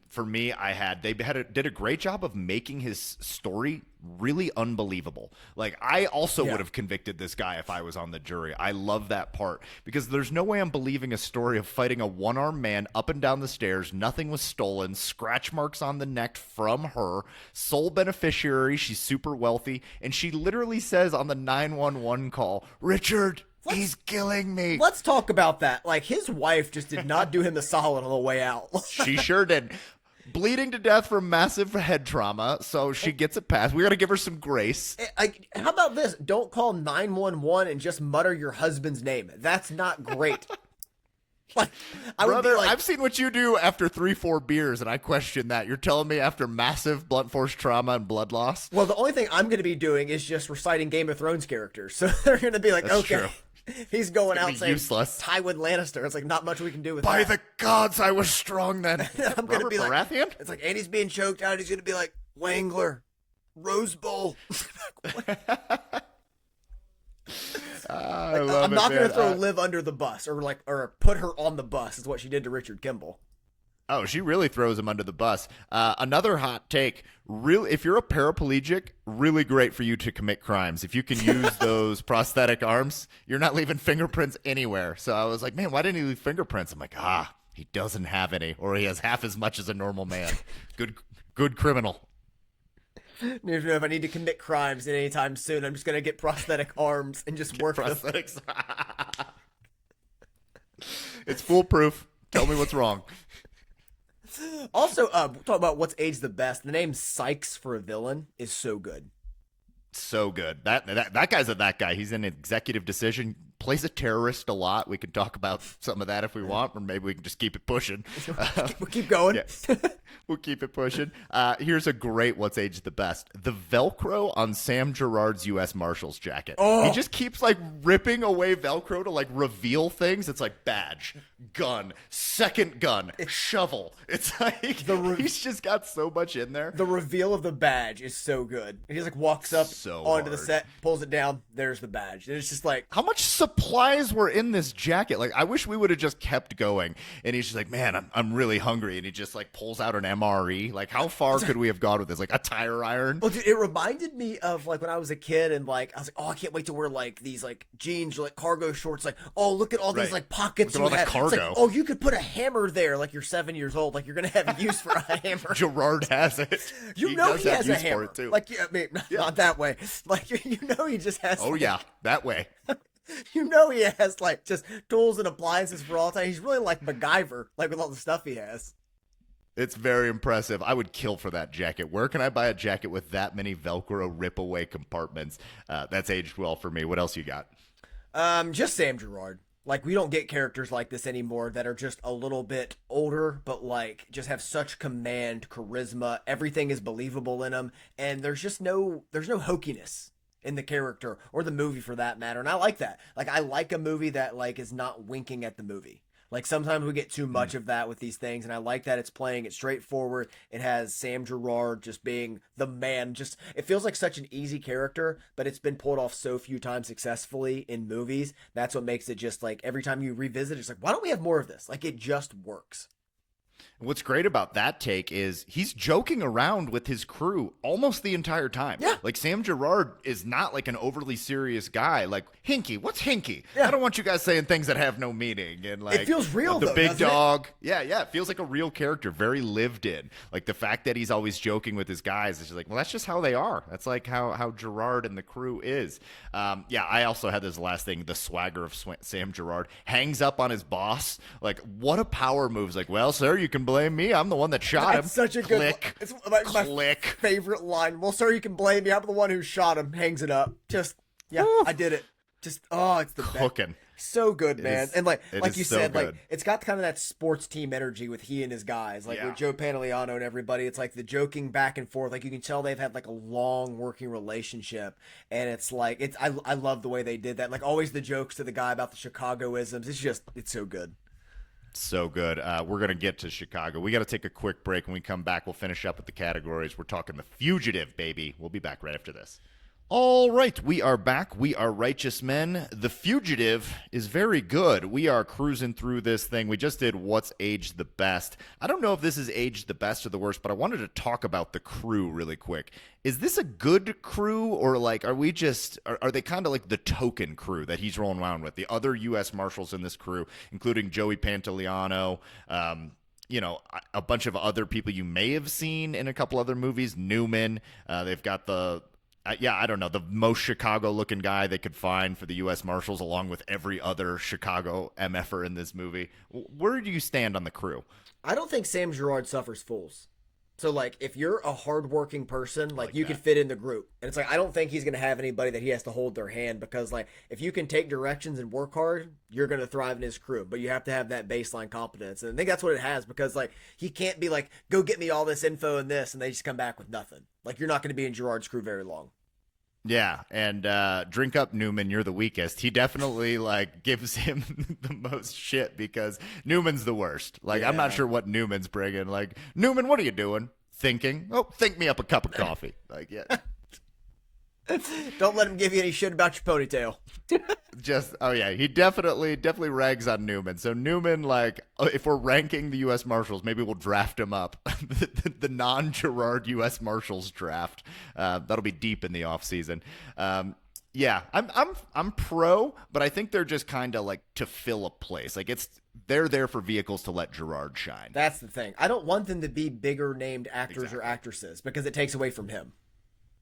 For me, did a great job of making his story really unbelievable. Like, I also would have convicted this guy if I was on the jury. I love that part because there's no way I'm believing a story of fighting a one-armed man up and down the stairs. Nothing was stolen. Scratch marks on the neck from her. Sole beneficiary. She's super wealthy, and she literally says on the 911 call, "Richard, he's killing me." Let's talk about that. Like, his wife just did not do him a solid on the way out. She sure did. Bleeding to death from massive head trauma, so she gets a pass. We got to give her some grace. How about this? Don't call 911 and just mutter your husband's name. That's not great. Like, Brother, I've seen what you do after 3-4 beers, and I question that. You're telling me after massive blunt force trauma and blood loss? Well, the only thing I'm going to be doing is just reciting Game of Thrones characters. So they're going to be like, That's okay. True. He's going out saying useless. Tywin Lannister. It's like, not much we can do with By that. the gods, I was strong then. I'm going to be like, Baratheon? It's like, and he's being choked out. He's going to be like, Wangler, Rose Bowl. I'm not going to throw Liv under the bus or put her on the bus is what she did to Richard Kimble. Oh, she really throws him under the bus. Another hot take. If you're a paraplegic, really great for you to commit crimes. If you can use those prosthetic arms, you're not leaving fingerprints anywhere. So I was like, man, why didn't he leave fingerprints? I'm like, he doesn't have any, or he has half as much as a normal man. Good criminal. If I need to commit crimes anytime soon, I'm just going to get prosthetic arms and just work prosthetics. It's foolproof. Tell me what's wrong. Also, talk about what's aged the best. The name Sykes for a villain is so good. So good. That guy's that guy. He's an executive decision. Plays a terrorist a lot. We could talk about some of that if we want, or maybe we can just keep it pushing. We'll keep going. Yeah. We'll keep it pushing. Here's a great what's aged the best. The Velcro on Sam Gerard's U.S. Marshals jacket. Oh. He just keeps like ripping away Velcro to like reveal things. It's like badge, gun, second gun, shovel. It's like he's just got so much in there. The reveal of the badge is so good. He just like walks up onto the set, pulls it down. There's the badge. And it's just like, how much supplies were in this jacket? Like, I wish we would have just kept going. And he's just like, man, I'm really hungry. And he just like pulls out an MRE. Like, how far could we have gone with this? Like a tire iron? Well, dude, it reminded me of like when I was a kid and like I was like, oh, I can't wait to wear like these like jeans or like cargo shorts. Like, oh, look at all these like pockets. Look at all that cargo. It's like, oh, you could put a hammer there. Like you're 7 years old. Like you're gonna have use for a hammer. Gerard has it. He has a hammer. Too. Like, I mean, not that way. Like he just has. Oh yeah, that way. He has like just tools and appliances for all time. He's really like MacGyver, like with all the stuff he has. It's very impressive. I would kill for that jacket. Where can I buy a jacket with that many Velcro rip-away compartments? That's aged well for me. What else you got? Just Sam Gerard. Like, we don't get characters like this anymore that are just a little bit older, but like just have such command, charisma. Everything is believable in them, and there's no hokiness in the character or the movie for that matter. And I like that. Like, I like a movie that like is not winking at the movie. Like sometimes we get too much of that with these things, and I like that it's playing it straightforward. It has Sam Gerard just being the man. Just it feels like such an easy character, but it's been pulled off so few times successfully in movies. That's what makes it just like every time you revisit, it's like, why don't we have more of this? Like it just works. What's great about that take is he's joking around with his crew almost the entire time. Yeah. Like Sam Gerard is not like an overly serious guy. Like, Hinky, what's Hinky? Yeah. I don't want you guys saying things that have no meaning. And like it feels real, the though, big dog. It? Yeah. It feels like a real character, very lived in. Like the fact that he's always joking with his guys is just like, well, that's just how they are. That's like how Gerard and the crew is. I also had this last thing, the swagger of Sam Gerard hangs up on his boss. Like, what a power move. It's like, well, sir, you can blame me. I'm the one that shot him. That's such a click, good. It's my favorite line. Well, sir, you can blame me. I'm the one who shot him. Hangs it up. Just I did it. Just it's the cooking. Best. So good, man. And like you said, good. like it's got kind of that sports team energy with he and his guys, like with Joe Pantoliano and everybody. It's like the joking back and forth. Like you can tell they've had like a long working relationship, and it's like I love the way they did that. Like always the jokes to the guy about the Chicagoisms. It's so good. So good. We're going to get to Chicago. We got to take a quick break. When we come back, we'll finish up with the categories. We're talking The Fugitive, baby. We'll be back right after this. All right, we are back. We are righteous men. The Fugitive is very good. We are cruising through this thing. We just did What's Aged the Best. I don't know if this is aged the best or the worst, but I wanted to talk about the crew really quick. Is this a good crew, or like are they kind of like the token crew that he's rolling around with? The other U.S. Marshals in this crew, including Joey Pantoliano, a bunch of other people you may have seen in a couple other movies. Newman. They've got I don't know, the most Chicago-looking guy they could find for the U.S. Marshals, along with every other Chicago MFer in this movie. Where do you stand on the crew? I don't think Sam Gerard suffers fools. So, like, if you're a hardworking person, like you can fit in the group. And it's like, I don't think he's going to have anybody that he has to hold their hand because, like, if you can take directions and work hard, you're going to thrive in his crew. But you have to have that baseline competence. And I think that's what it has because, like, he can't be like, go get me all this info and this, and they just come back with nothing. Like, you're not going to be in Gerard's crew very long. Yeah, and drink up, Newman, you're the weakest. He definitely, like, gives him the most shit because Newman's the worst. Like, I'm not sure what Newman's bringing. Like, Newman, what are you doing? Thinking? Oh, think me up a cup of coffee. Like, yeah. Don't let him give you any shit about your ponytail. He definitely rags on Newman. So Newman, like, if we're ranking the U.S. Marshals, maybe we'll draft him up. the non-Gerard U.S. Marshals draft. That'll be deep in the offseason. I'm pro, but I think they're just kind of like to fill a place. Like they're there for vehicles to let Gerard shine. That's the thing. I don't want them to be bigger named actors or actresses because it takes away from him.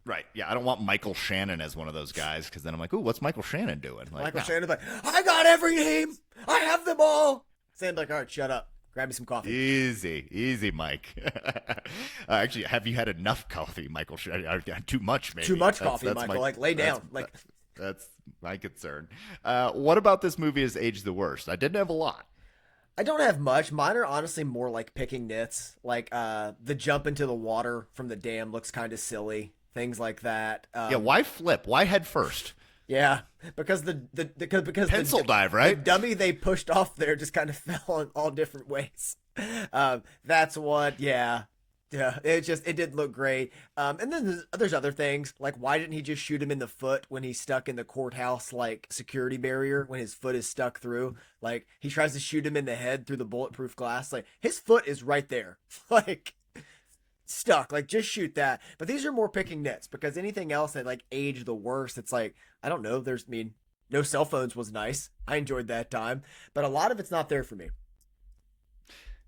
Right. Yeah, I don't want Michael Shannon as one of those guys because then I'm like, ooh, what's Michael Shannon doing? Like, Michael Shannon's like, I got every name. I have them all. Sam's like, all right, shut up. Grab me some coffee. Easy, Mike. Actually, have you had enough coffee, Michael Shannon? Too much, maybe. Too much coffee, Michael. Lay down. That's my concern. What about this movie has aged the worst? I didn't have a lot. I don't have much. Mine are honestly more like picking nits. Like the jump into the water from the dam looks kind of silly. Things like that. Yeah, why flip? Why head first? Yeah, because because Pencil dive, right? The dummy they pushed off there just kind of fell in all different ways. That's what. Yeah, yeah. It didn't look great. And then there's other things like why didn't he just shoot him in the foot when he's stuck in the courthouse like security barrier when his foot is stuck through? Like he tries to shoot him in the head through the bulletproof glass. Like his foot is right there. Like stuck. Like just shoot that. But these are more picking nits because anything else that like aged the worst, it's like I don't know. No cell phones was nice. I enjoyed that time, but a lot of it's not there for me.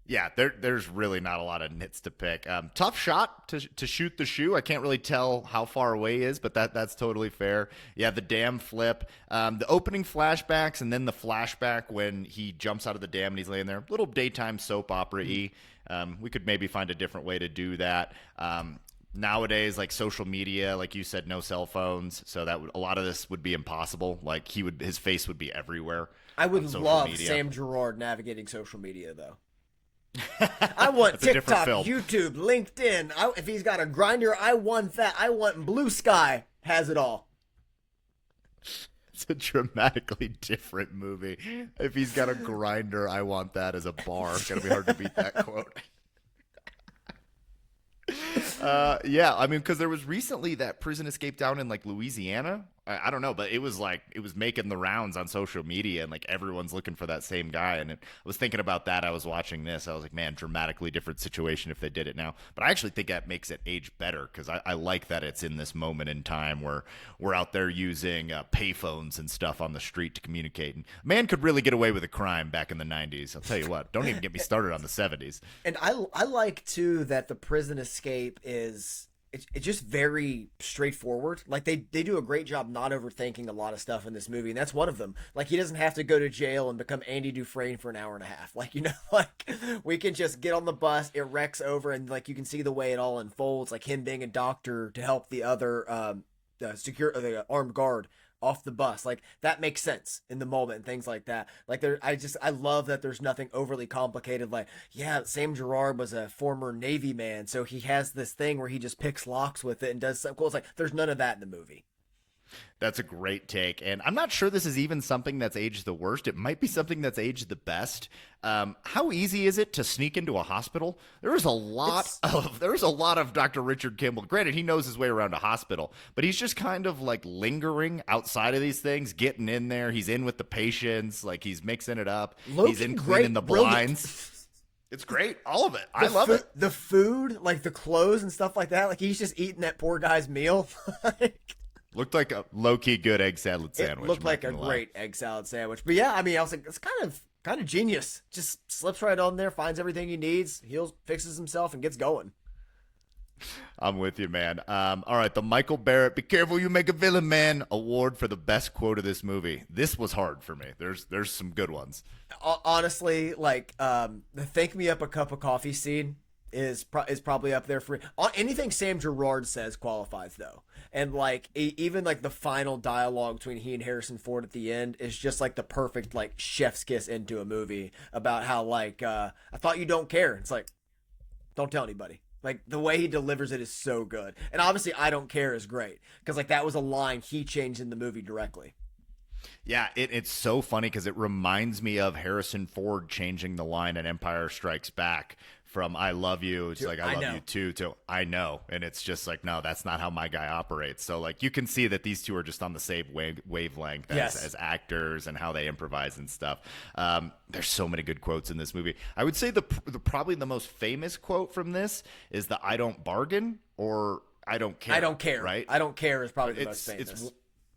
Yeah, there's really not a lot of nits to pick. Tough shot to shoot the shoe. I can't really tell how far away he is, but that's totally fair. Yeah, the dam flip, the opening flashbacks, and then the flashback when he jumps out of the dam and he's laying there. Little daytime soap opera-y. We could maybe find a different way to do that. Nowadays, like social media, like you said, no cell phones, so a lot of this would be impossible. Like his face would be everywhere. I would love media. Sam Gerard navigating social media though. I want TikTok, YouTube, LinkedIn. If he's got a grinder, I want that. I want Blue Sky. Has it all. It's a dramatically different movie. If he's got a grinder, I want that as a bar. It's gonna be hard to beat that quote. Yeah, I mean, because there was recently that prison escape down in like Louisiana. I don't know, but it was making the rounds on social media, and like everyone's looking for that same guy. And I was thinking about that. I was watching this. I was like, man, dramatically different situation if they did it now. But I actually think that makes it age better because I like that it's in this moment in time where we're out there using payphones and stuff on the street to communicate. And man could really get away with a crime back in the 90s. I'll tell you what. Don't even get me started on the 70s. And I like too that the prison escape is. It's just very straightforward. Like they do a great job not overthinking a lot of stuff in this movie, and that's one of them. Like he doesn't have to go to jail and become Andy Dufresne for an hour and a half. Like like we can just get on the bus, it wrecks over, and like you can see the way it all unfolds. Like him being a doctor to help the other the armed guard off the bus. Like that makes sense in the moment and things like that. Like I love that there's nothing overly complicated. Like, yeah, Sam Gerard was a former Navy man, so he has this thing where he just picks locks with it and does something cool. It's like there's none of that in the movie. That's a great take. And I'm not sure this is even something that's aged the worst. It might be something that's aged the best. How easy is it to sneak into a hospital? There's a lot of Dr. Richard Kimble. Granted, he knows his way around a hospital, but he's just kind of like lingering outside of these things, getting in there. He's in with the patients, like he's mixing it up. He's in cleaning the blinds. It's great. All of it. I love it. The food, like the clothes and stuff like that. Like he's just eating that poor guy's meal. Looked like a low-key good egg salad sandwich. It looked like a great egg salad sandwich. But yeah, I mean, I was like, it's kind of genius. Just slips right on there, finds everything he needs, heals, fixes himself, and gets going. I'm with you, man. All right, the Michael Barrett, be careful you make a villain, man, award for the best quote of this movie. This was hard for me. There's some good ones. Honestly, like the thank me up a cup of coffee scene is probably up there for anything Sam Gerard says qualifies though. And like even like the final dialogue between he and Harrison Ford at the end is just like the perfect like chef's kiss into a movie about how like I thought you don't care. It's like don't tell anybody. Like the way he delivers it is so good. And obviously I don't care is great because like that was a line he changed in the movie directly. Yeah, it's so funny because it reminds me of Harrison Ford changing the line in Empire Strikes Back from I love you, it's like I love you too, to I know. And it's just like, no, that's not how my guy operates. So like you can see that these two are just on the same wavelength as actors and how they improvise and stuff. There's so many good quotes in this movie. I would say the probably the most famous quote from this is the I don't bargain or I don't care. I don't care. Right? I don't care is probably the most famous.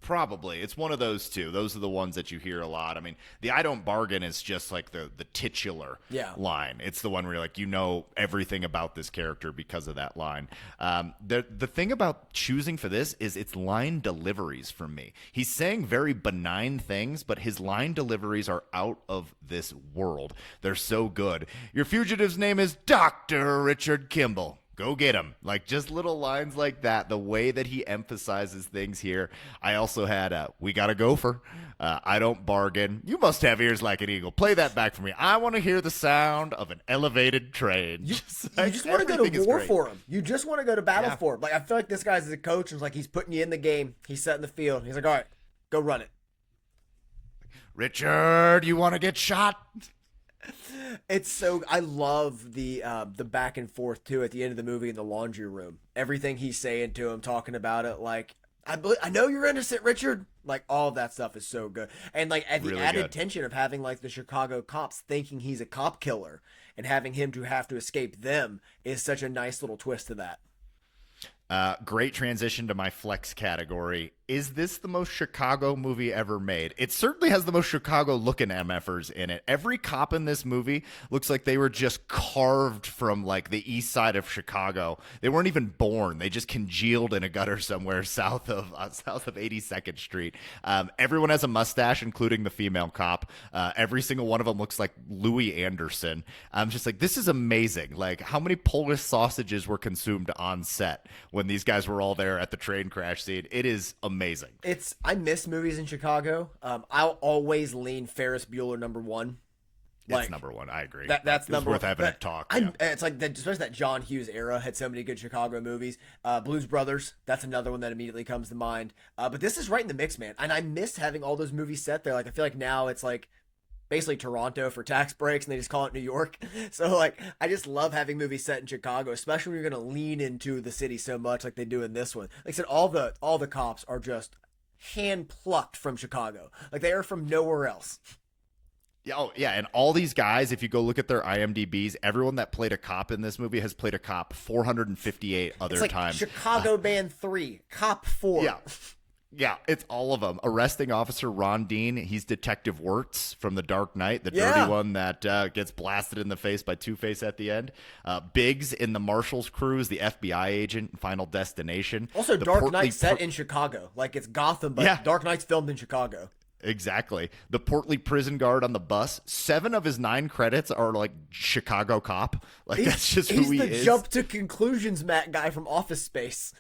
It's one of those two. Those are the ones that you hear a lot. I mean, the I don't bargain is just like the titular line. It's the one where you're like, you know everything about this character because of that line. The thing about choosing for this is it's line deliveries from me. He's saying very benign things, but his line deliveries are out of this world. They're so good. Your fugitive's name is Dr. Richard Kimble. Go get him. Like, just little lines like that, the way that he emphasizes things here. I also had, we got a gopher. I don't bargain. You must have ears like an eagle. Play that back for me. I want to hear the sound of an elevated train. You just want to go to war for him. You just want to go to battle for him. Like, I feel like this guy's a coach, and it's like he's putting you in the game. He's setting the field. He's like, all right, go run it. Richard, you want to get shot? It's so I love the back and forth too at the end of the movie in the laundry room. Everything he's saying to him, talking about it, like I know you're innocent, Richard. Like all of that stuff is so good, and like at the really added tension of having like the Chicago cops thinking he's a cop killer and having him to have to escape them is such a nice little twist to that. Great transition to my flex category. Is this the most Chicago movie ever made? It certainly has the most Chicago-looking MFers in it. Every cop in this movie looks like they were just carved from, like, the east side of Chicago. They weren't even born. They just congealed in a gutter somewhere south of 82nd Street. Everyone has a mustache, including the female cop. Every single one of them looks like Louis Anderson. I'm just like, this is amazing. Like, how many Polish sausages were consumed on set when these guys were all there at the train crash scene? It is amazing. I miss movies in Chicago. I'll always lean Ferris Bueller #1. Like, it's #1. I agree. That's number worth having a talk. Yeah. It's like especially that John Hughes era had so many good Chicago movies. Blues Brothers, that's another one that immediately comes to mind. But this is right in the mix, man. And I miss having all those movies set there. Like I feel like now it's like basically Toronto for tax breaks, and they just call it New York. So like I just love having movies set in Chicago, especially when you're going to lean into the city so much like they do in this one. Like I said, all the cops are just hand plucked from Chicago. Like they are from nowhere else. Yeah, oh, yeah, and all these guys, if you go look at their IMDb's, everyone that played a cop in this movie has played a cop 458 other it's like times. Chicago Band 3, Cop 4. Yeah. Yeah, it's all of them. Arresting Officer Ron Dean, he's Detective Wirtz from The Dark Knight, the dirty one that gets blasted in the face by Two-Face at the end. Biggs in the Marshal's crew is the FBI agent in Final Destination. Also, Dark Knight set in Chicago. Like, it's Gotham, but Dark Knight's filmed in Chicago. Exactly. The portly prison guard on the bus, 7 of his 9 credits are like Chicago cop. Like, that's just who he is. He's the jump to conclusions Matt guy from Office Space.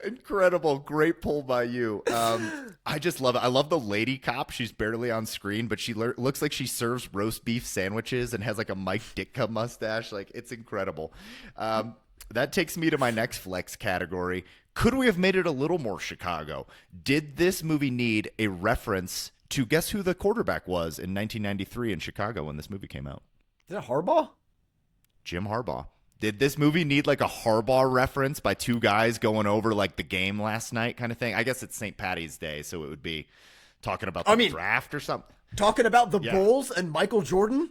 Incredible. Great pull by you. I just love it. I love the lady cop. She's barely on screen, but she looks like she serves roast beef sandwiches and has like a Mike Ditka mustache. Like, it's incredible. That takes me to my next flex category. Could we have made it a little more Chicago? Did this movie need a reference to guess who the quarterback was in 1993 in Chicago when this movie came out? Is it Harbaugh? Jim Harbaugh. Did this movie need like a Harbaugh reference by 2 guys going over like the game last night kind of thing? I guess it's St. Patty's Day, so it would be talking about the draft or something. Talking about the Bulls and Michael Jordan?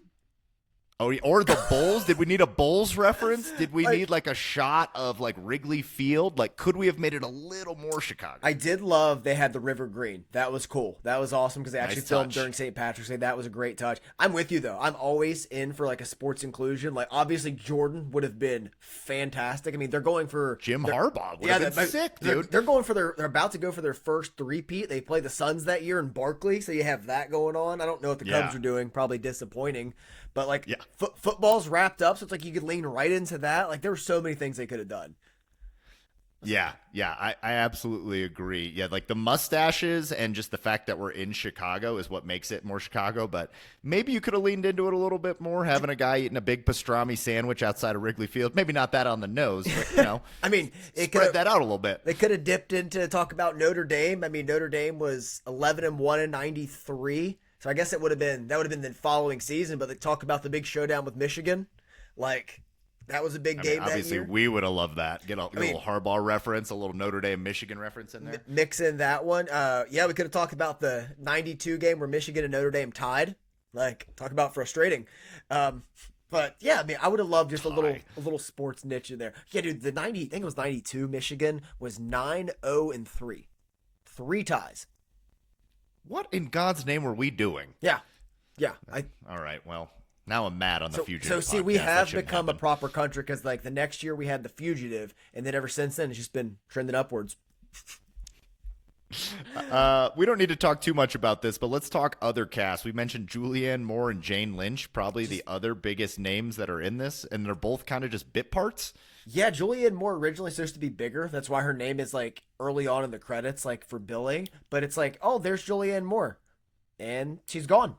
Oh, or the Bulls? Did we need a Bulls reference? Did we need like a shot of like Wrigley Field? Like, could we have made it a little more Chicago? I did love they had the River Green. That was cool. That was awesome because they actually filmed during St. Patrick's Day. That was a great touch. I'm with you though. I'm always in for like a sports inclusion. Like obviously Jordan would have been fantastic. I mean, they're going for Jim Harbaugh. Would have been sick, dude. They're going for they're about to go for their first three-peat. They play the Suns that year in Barkley, so you have that going on. I don't know what the Cubs are doing. Probably disappointing. But like football's wrapped up, so it's like you could lean right into that. Like there were so many things they could have done. Yeah, I absolutely agree. Yeah, like the mustaches and just the fact that we're in Chicago is what makes it more Chicago. But maybe you could have leaned into it a little bit more, having a guy eating a big pastrami sandwich outside of Wrigley Field. Maybe not that on the nose, but you know, I mean, spread that out a little bit. They could have dipped into talk about Notre Dame. I mean, Notre Dame was 11-1 in '93. So I guess that would have been the following season, but they talk about the big showdown with Michigan. Like, that was a big game obviously, that year. We would have loved that. Get a little Harbaugh reference, a little Notre Dame, Michigan reference in there. Mix in that one. We could have talked about the 92 game where Michigan and Notre Dame tied. Like, talk about frustrating. But, yeah, I mean, I would have loved just a little sports niche in there. Yeah, dude, I think it was 92, Michigan was 9-0-3. 3 ties. What in God's name were we doing? Yeah. All right. Well, now I'm mad on the Fugitive. So see, we have become a proper country because like the next year we had the Fugitive, and then ever since then it's just been trending upwards. We don't need to talk too much about this, but let's talk other casts. We mentioned Julianne Moore and Jane Lynch, probably the other biggest names that are in this, and they're both kind of just bit parts. Yeah, Julianne Moore originally supposed to be bigger. That's why her name is like early on in the credits, like for billing. But it's like, oh, there's Julianne Moore, and she's gone.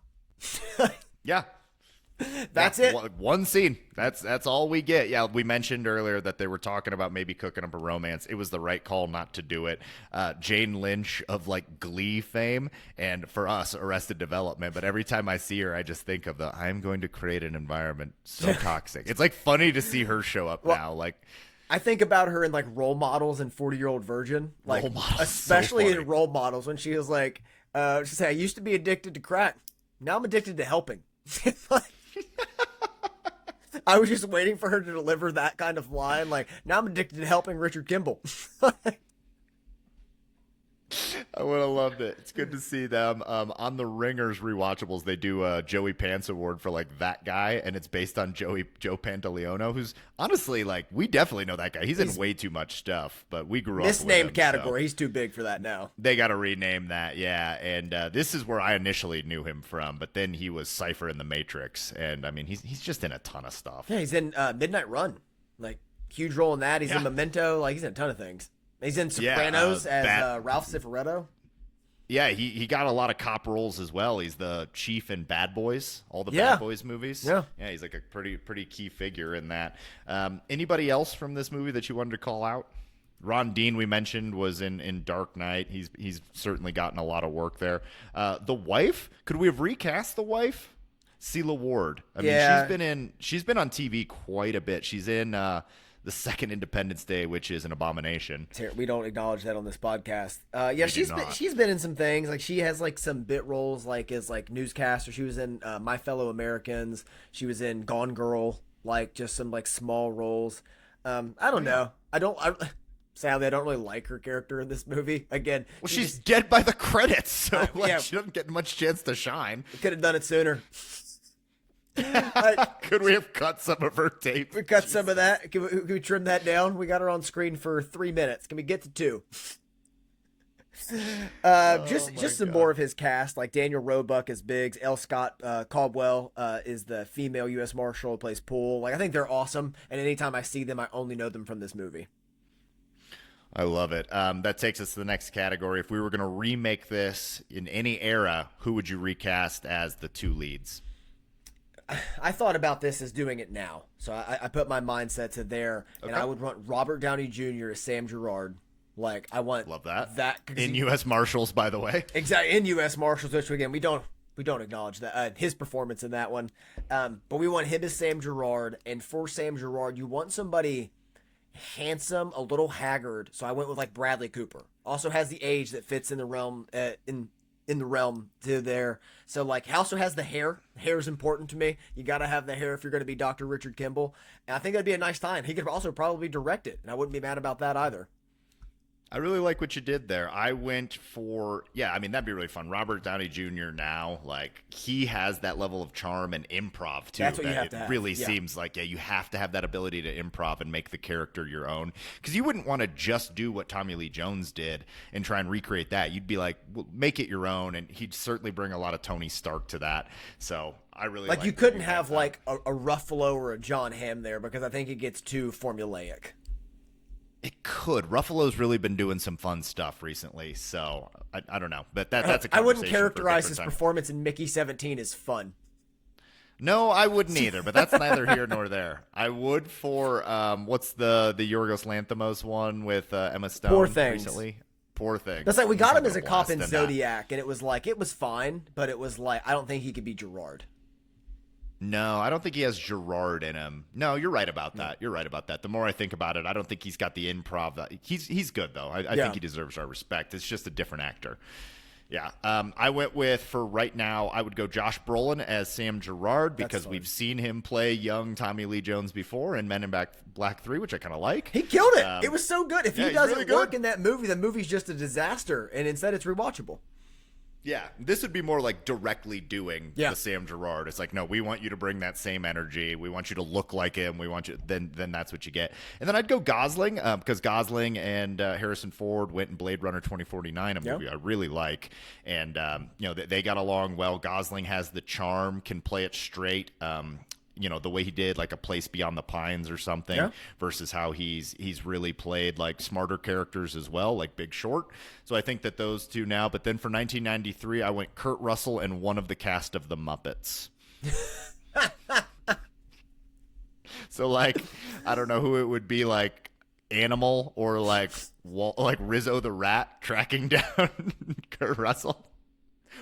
Yeah. That's it. One scene. That's all we get. Yeah, we mentioned earlier that they were talking about maybe cooking up a romance. It was the right call not to do it. Jane Lynch of like Glee fame, and for us, Arrested Development. But every time I see her, I just think of I'm going to create an environment so toxic. It's like funny to see her show up now. Like, I think about her in like Role Models and 40-Year-Old Virgin, like Role Models, especially so in Role Models when she was like, she said, "I used to be addicted to crack. Now I'm addicted to helping." I was just waiting for her to deliver that kind of line. Like, now I'm addicted to helping Richard Kimble. I would have loved it. It's good to see them. On the Ringers rewatchables, they do a Joey Pants award for like that guy, and it's based on Joe Pantoliano, who's honestly like we definitely know that guy. He's in way too much stuff, but we grew up with misnamed him, category. So He's too big for that now. they got to rename that, yeah. And this is where I initially knew him from, but then he was Cypher in The Matrix, and I mean he's just in a ton of stuff. Yeah, he's in Midnight Run, like huge role in that. He's in Memento, like he's in a ton of things. He's in Sopranos as Ralph Cifaretto. Yeah, he got a lot of cop roles as well. He's the chief in Bad Boys, all the Bad Boys movies. Yeah, he's like a pretty key figure in that. Anybody else from this movie that you wanted to call out? Ron Dean, we mentioned, was in Dark Knight. He's certainly gotten a lot of work there. The wife, could we have recast the wife? Celia Ward. I mean, she's been on TV quite a bit. She's in the second Independence Day, which is an abomination. We don't acknowledge that on this podcast. She's been in some things. Like she has like some bit roles, like as like newscaster. She was in My Fellow Americans. She was in Gone Girl. Like just some like small roles. I don't know. Sadly, I don't really like her character in this movie. Again, well, she's dead by the credits, so she doesn't get much chance to shine. We could have done it sooner. Could we have cut some of her tape? We cut some of that. Can we trim that down? We got her on screen for 3 minutes. Can we get to 2? Just some more of his cast, like Daniel Roebuck is Biggs, L. Scott Caldwell is the female U.S. Marshal who plays Poole. Like I think they're awesome, and anytime I see them, I only know them from this movie. I love it. That takes us to the next category. If we were going to remake this in any era, who would you recast as the 2 leads? I thought about this as doing it now. So I put my mindset to there, and I would want Robert Downey Jr. as Sam Gerard. Like, I want love that in U.S. Marshals, by the way. Exactly, in U.S. Marshals, which, again, we don't acknowledge that his performance in that one. But we want him as Sam Gerard, and for Sam Gerard, you want somebody handsome, a little haggard. So I went with, like, Bradley Cooper. Also has the age that fits in the realm, in the realm to there. So like also has the hair. Hair is important to me. You got to have the hair if you're going to be Dr. Richard Kimble. And I think that'd be a nice time. He could also probably direct it, and I wouldn't be mad about that either. I really like what you did there. I went for, I mean, that'd be really fun. Robert Downey Jr. now, like, he has that level of charm and improv, too. That's what you have to have. It really seems like, you have to have that ability to improv and make the character your own. Because you wouldn't want to just do what Tommy Lee Jones did and try and recreate that. You'd be like, well, make it your own, and he'd certainly bring a lot of Tony Stark to that. So I really like you couldn't have, like, a Ruffalo or a John Hamm there, because I think it gets too formulaic. It could. Ruffalo's really been doing some fun stuff recently, so I don't know. But that's a conversation. I wouldn't characterize his time. Performance in Mickey 17 as fun. No, I wouldn't either, but that's neither here nor there. I would for what's the Yorgos Lanthimos one with Emma Stone Poor Things. recently? Poor Things. That's like we got him as a cop in Zodiac, and it was like it was fine, but it was like I don't think he could be Gerard. No, I don't think he has Gerard in him. No, you're right about that. You're right about that. The more I think about it, I don't think he's got the improv. He's good, though. I think he deserves our respect. It's just a different actor. Yeah. I went with, for right now, I would go Josh Brolin as Sam Gerard because we've seen him play young Tommy Lee Jones before in Men in Black 3, which I kind of like. He killed it. It was so good. If he doesn't work in that movie, the movie's just a disaster, and instead it's rewatchable. Yeah, this would be more like directly doing Yeah. the Sam Gerard. It's like, no, we want you to bring that same energy. We want you to look like him. We want you. Then that's what you get. And then I'd go Gosling because Gosling and Harrison Ford went in Blade Runner 2049, a movie I really like, and they got along well. Gosling has the charm, can play it straight. The way he did like A Place Beyond the Pines or something versus how he's really played like smarter characters as well, like Big Short. So I think that those two now. But then for 1993, I went Kurt Russell and one of the cast of The Muppets. So like, I don't know who it would be, like Animal or like Rizzo the Rat tracking down Kurt Russell.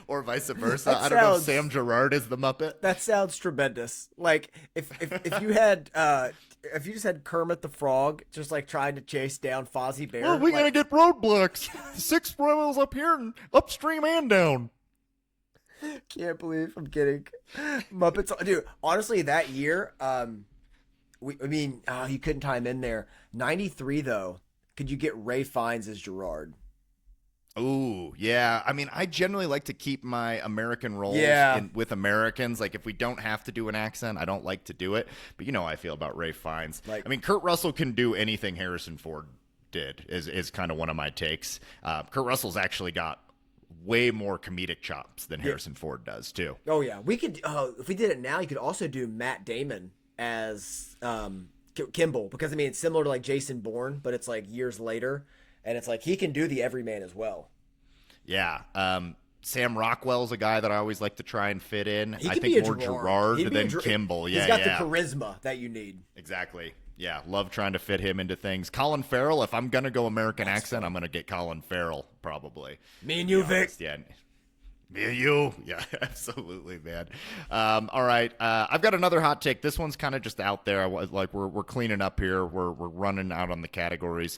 Or vice versa. I don't know if Sam Gerard is the Muppet. That sounds tremendous. Like if you had if you just had Kermit the Frog just like trying to chase down Fozzie Bear. Well, we gotta get roadblocks. 6 miles up here and upstream and down. Can't believe I'm getting Muppets. Dude, honestly, that year, you couldn't time in there. 93 though. Could you get Ray Fiennes as Gerard? Ooh, yeah. I mean, I generally like to keep my American roles with Americans. Like, if we don't have to do an accent, I don't like to do it. But you know how I feel about Ray Fiennes. I mean, Kurt Russell can do anything Harrison Ford did, is kind of one of my takes. Kurt Russell's actually got way more comedic chops than Harrison Ford does, too. Oh, yeah. We could, if we did it now, you could also do Matt Damon as Kimble. Because, I mean, it's similar to, like, Jason Bourne, but it's, like, years later. And it's like he can do the everyman as well. Yeah. Sam Rockwell's a guy that I always like to try and fit in. I think more Gerard than Kimble. Yeah, he's got the charisma that you need. Exactly. Yeah, love trying to fit him into things. Colin Farrell, if I'm going to go American accent, I'm going to get Colin Farrell, probably. Me and you, Vic. Yeah. Me and you. Yeah, absolutely, man. All right. I've got another hot take. This one's kind of just out there. We're cleaning up here. We're running out on the categories.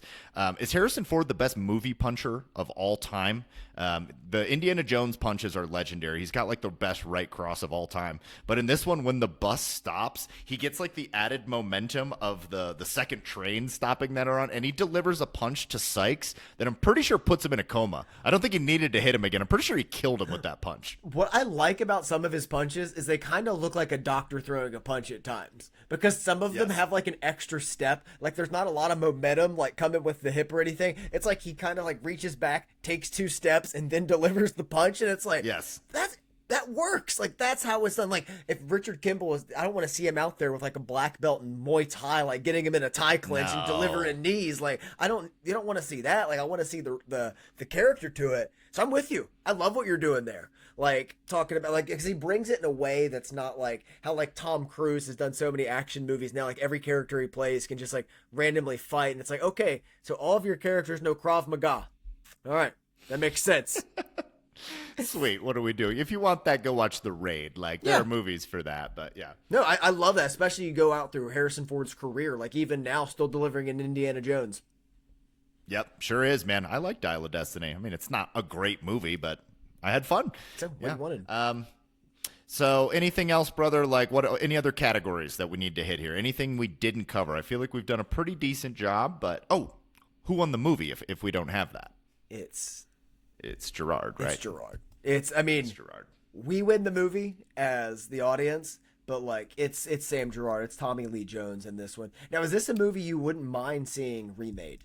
Is Harrison Ford the best movie puncher of all time? The Indiana Jones punches are legendary. He's got like the best right cross of all time. But in this one, when the bus stops, he gets like the added momentum of the second train stopping that are on, and he delivers a punch to Sykes that I'm pretty sure puts him in a coma. I don't think he needed to hit him again. I'm pretty sure he killed him with that punch. What I like about some of his punches is they kind of look like a doctor throwing a punch at times, because some of them have like an extra step. Like there's not a lot of momentum like coming with the hip or anything. It's like he kind of like reaches back, takes 2 steps, and then delivers the punch, and it's like, that works. Like that's how it's done. Like if Richard Kimble was, I don't want to see him out there with like a black belt in Muay Thai, like getting him in a Thai clinch and delivering knees. Like you don't want to see that. Like I want to see the character to it. So I'm with you. I love what you're doing there. Like talking about like, because he brings it in a way that's not like how like Tom Cruise has done so many action movies now. Like every character he plays can just like randomly fight, and it's like, okay, so all of your characters know Krav Maga. All right, that makes sense. Sweet. What are we doing? If you want that, go watch The Raid. Like there are movies for that, but yeah. No, I love that. Especially you go out through Harrison Ford's career, like even now still delivering in Indiana Jones. Yep, sure is, man. I like Dial of Destiny. I mean, it's not a great movie, but I had fun. So what you wanted. So anything else, brother? Like what? Any other categories that we need to hit here? Anything we didn't cover? I feel like we've done a pretty decent job, but who won the movie? If we don't have that, it's Gerard, right? It's Gerard. It's Gerard. We win the movie as the audience, but like it's Sam Gerard. It's Tommy Lee Jones in this one. Now, is this a movie you wouldn't mind seeing remade?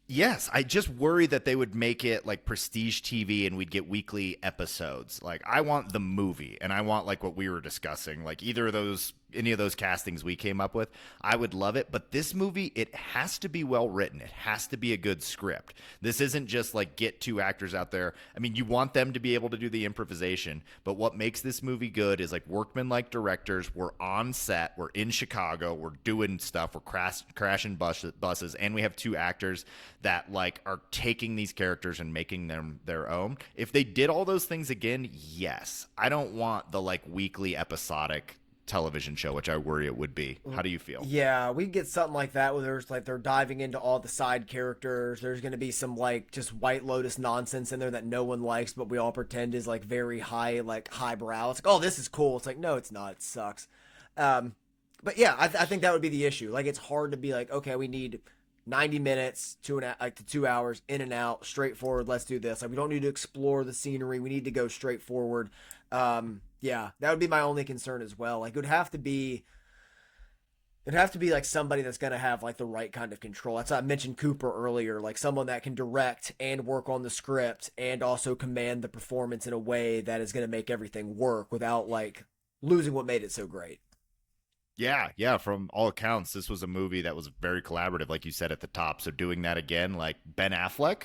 Yes, I just worry that they would make it like prestige TV and we'd get weekly episodes. Like I want the movie, and I want like what we were discussing, like any of those castings we came up with. I would love it, but this movie, it has to be well written. It has to be a good script. This isn't just like get 2 actors out there. I mean, you want them to be able to do the improvisation, but what makes this movie good is like workman-like directors. We're on set, we're in Chicago, we're doing stuff, we're crashing buses, and we have 2 actors that like are taking these characters and making them their own. If they did all those things again, yes. I don't want the like weekly episodic television show, which I worry it would be. How do you feel? Yeah, we get something like that where there's like they're diving into all the side characters. There's going to be some like just White Lotus nonsense in there that no one likes, but we all pretend is like very highbrow. It's like, oh, this is cool. It's like, no, it's not. It sucks. But yeah, I think that would be the issue. Like it's hard to be like, okay, we need 90 minutes, to 2 hours, in and out, straightforward. Let's do this. Like, we don't need to explore the scenery. We need to go straightforward. Yeah, that would be my only concern as well. Like, it'd have to be like somebody that's going to have like the right kind of control. That's why I mentioned Cooper earlier, like someone that can direct and work on the script and also command the performance in a way that is going to make everything work without like losing what made it so great. Yeah. From all accounts, this was a movie that was very collaborative, like you said at the top. So doing that again, like Ben Affleck,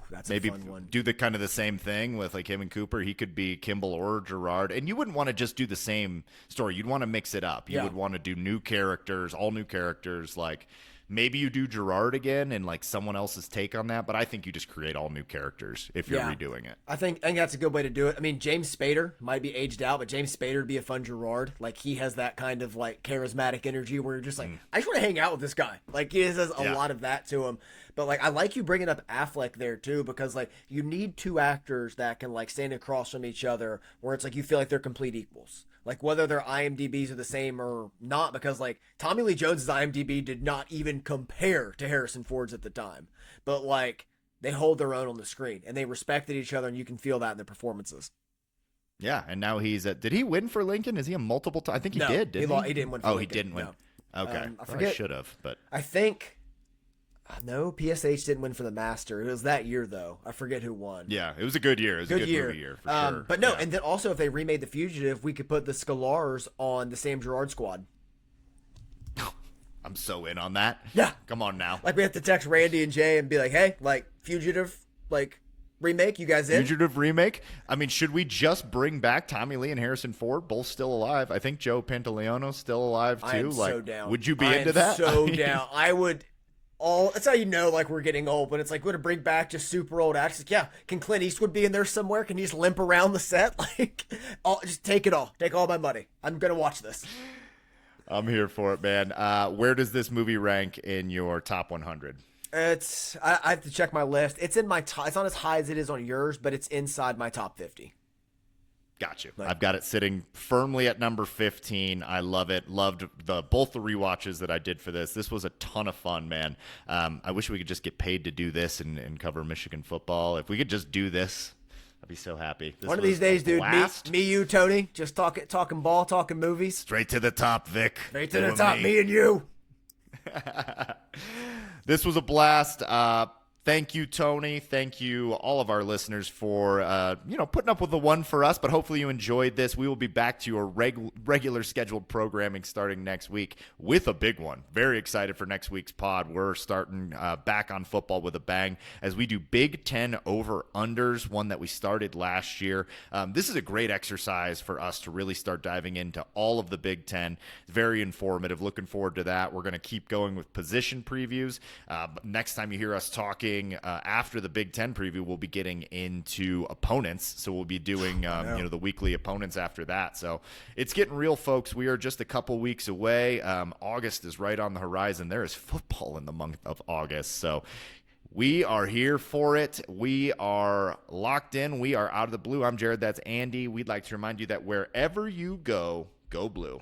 That's maybe a fun one. do the kind of the same thing with like him and Cooper. He could be Kimble or Gerard, and you wouldn't want to just do the same story. You'd want to mix it up. You would want to do new characters, all new characters. Like maybe you do Gerard again and like someone else's take on that. But I think you just create all new characters if you're redoing it. I think that's a good way to do it. I mean, James Spader might be aged out, but James Spader would be a fun Gerard. Like he has that kind of like charismatic energy where you're just like, I just want to hang out with this guy. Like he has a lot of that to him. But like I like you bringing up Affleck there too, because like you need two actors that can like stand across from each other where it's like you feel like they're complete equals. Like whether their IMDb's are the same or not, because like Tommy Lee Jones's IMDb did not even compare to Harrison Ford's at the time. But like they hold their own on the screen and they respected each other, and you can feel that in their performances. Yeah, and now he's did he win for Lincoln? Is he a multiple time? I think he did. Didn't he? He didn't win for Lincoln. He didn't win. No. Okay. I forget. Should have, but I think no, PSH didn't win for the Master. It was that year though. I forget who won. yeah, it was a good year. It was a good movie year for sure. But no, and then also if they remade The Fugitive, we could put the Scalars on the Sam Gerard squad. I'm so in on that. Yeah. Come on now. Like we have to text Randy and Jay and be like, hey, like Fugitive, like remake, you guys in? Fugitive remake. I mean, should we just bring back Tommy Lee and Harrison Ford, both still alive? I think Joe Pantoliano's still alive too. I am like, so down. Would you be into that? So down. I would. That's how you know, like we're getting old. But it's like, we're gonna bring back just super old actors. Like, yeah, can Clint Eastwood be in there somewhere? Can he just limp around the set? Like, just take it all. Take all my money. I'm gonna watch this. I'm here for it, man. Where does this movie rank in your top 100? I have to check my list. It's in my top. It's not as high as it is on yours, but it's inside my top 50. Got you. I've got it sitting firmly at number 15. I love it. Loved both the rewatches that I did for this. This was a ton of fun, man. I wish we could just get paid to do this and cover Michigan football. If we could just do this, I'd be so happy. One of these days, dude, me, you, Tony, just talking ball, talking movies. Straight to the top, Vic. Straight to the top, me and you. This was a blast. Thank you, Tony. Thank you, all of our listeners, for putting up with the one for us. But hopefully you enjoyed this. We will be back to your regular scheduled programming starting next week with a big one. Very excited for next week's pod. We're starting back on football with a bang as we do Big Ten over-unders, one that we started last year. This is a great exercise for us to really start diving into all of the Big Ten. Very informative. Looking forward to that. We're going to keep going with position previews. Next time you hear us talking, after the Big Ten preview, we'll be getting into opponents. So we'll be doing the weekly opponents after that. So it's getting real, folks. We are just a couple weeks away. August is right on the horizon. There is football in the month of August. So we are here for it. We are locked in. We are out of the blue. I'm Gerard. That's Andy. We'd like to remind you that wherever you go, go blue.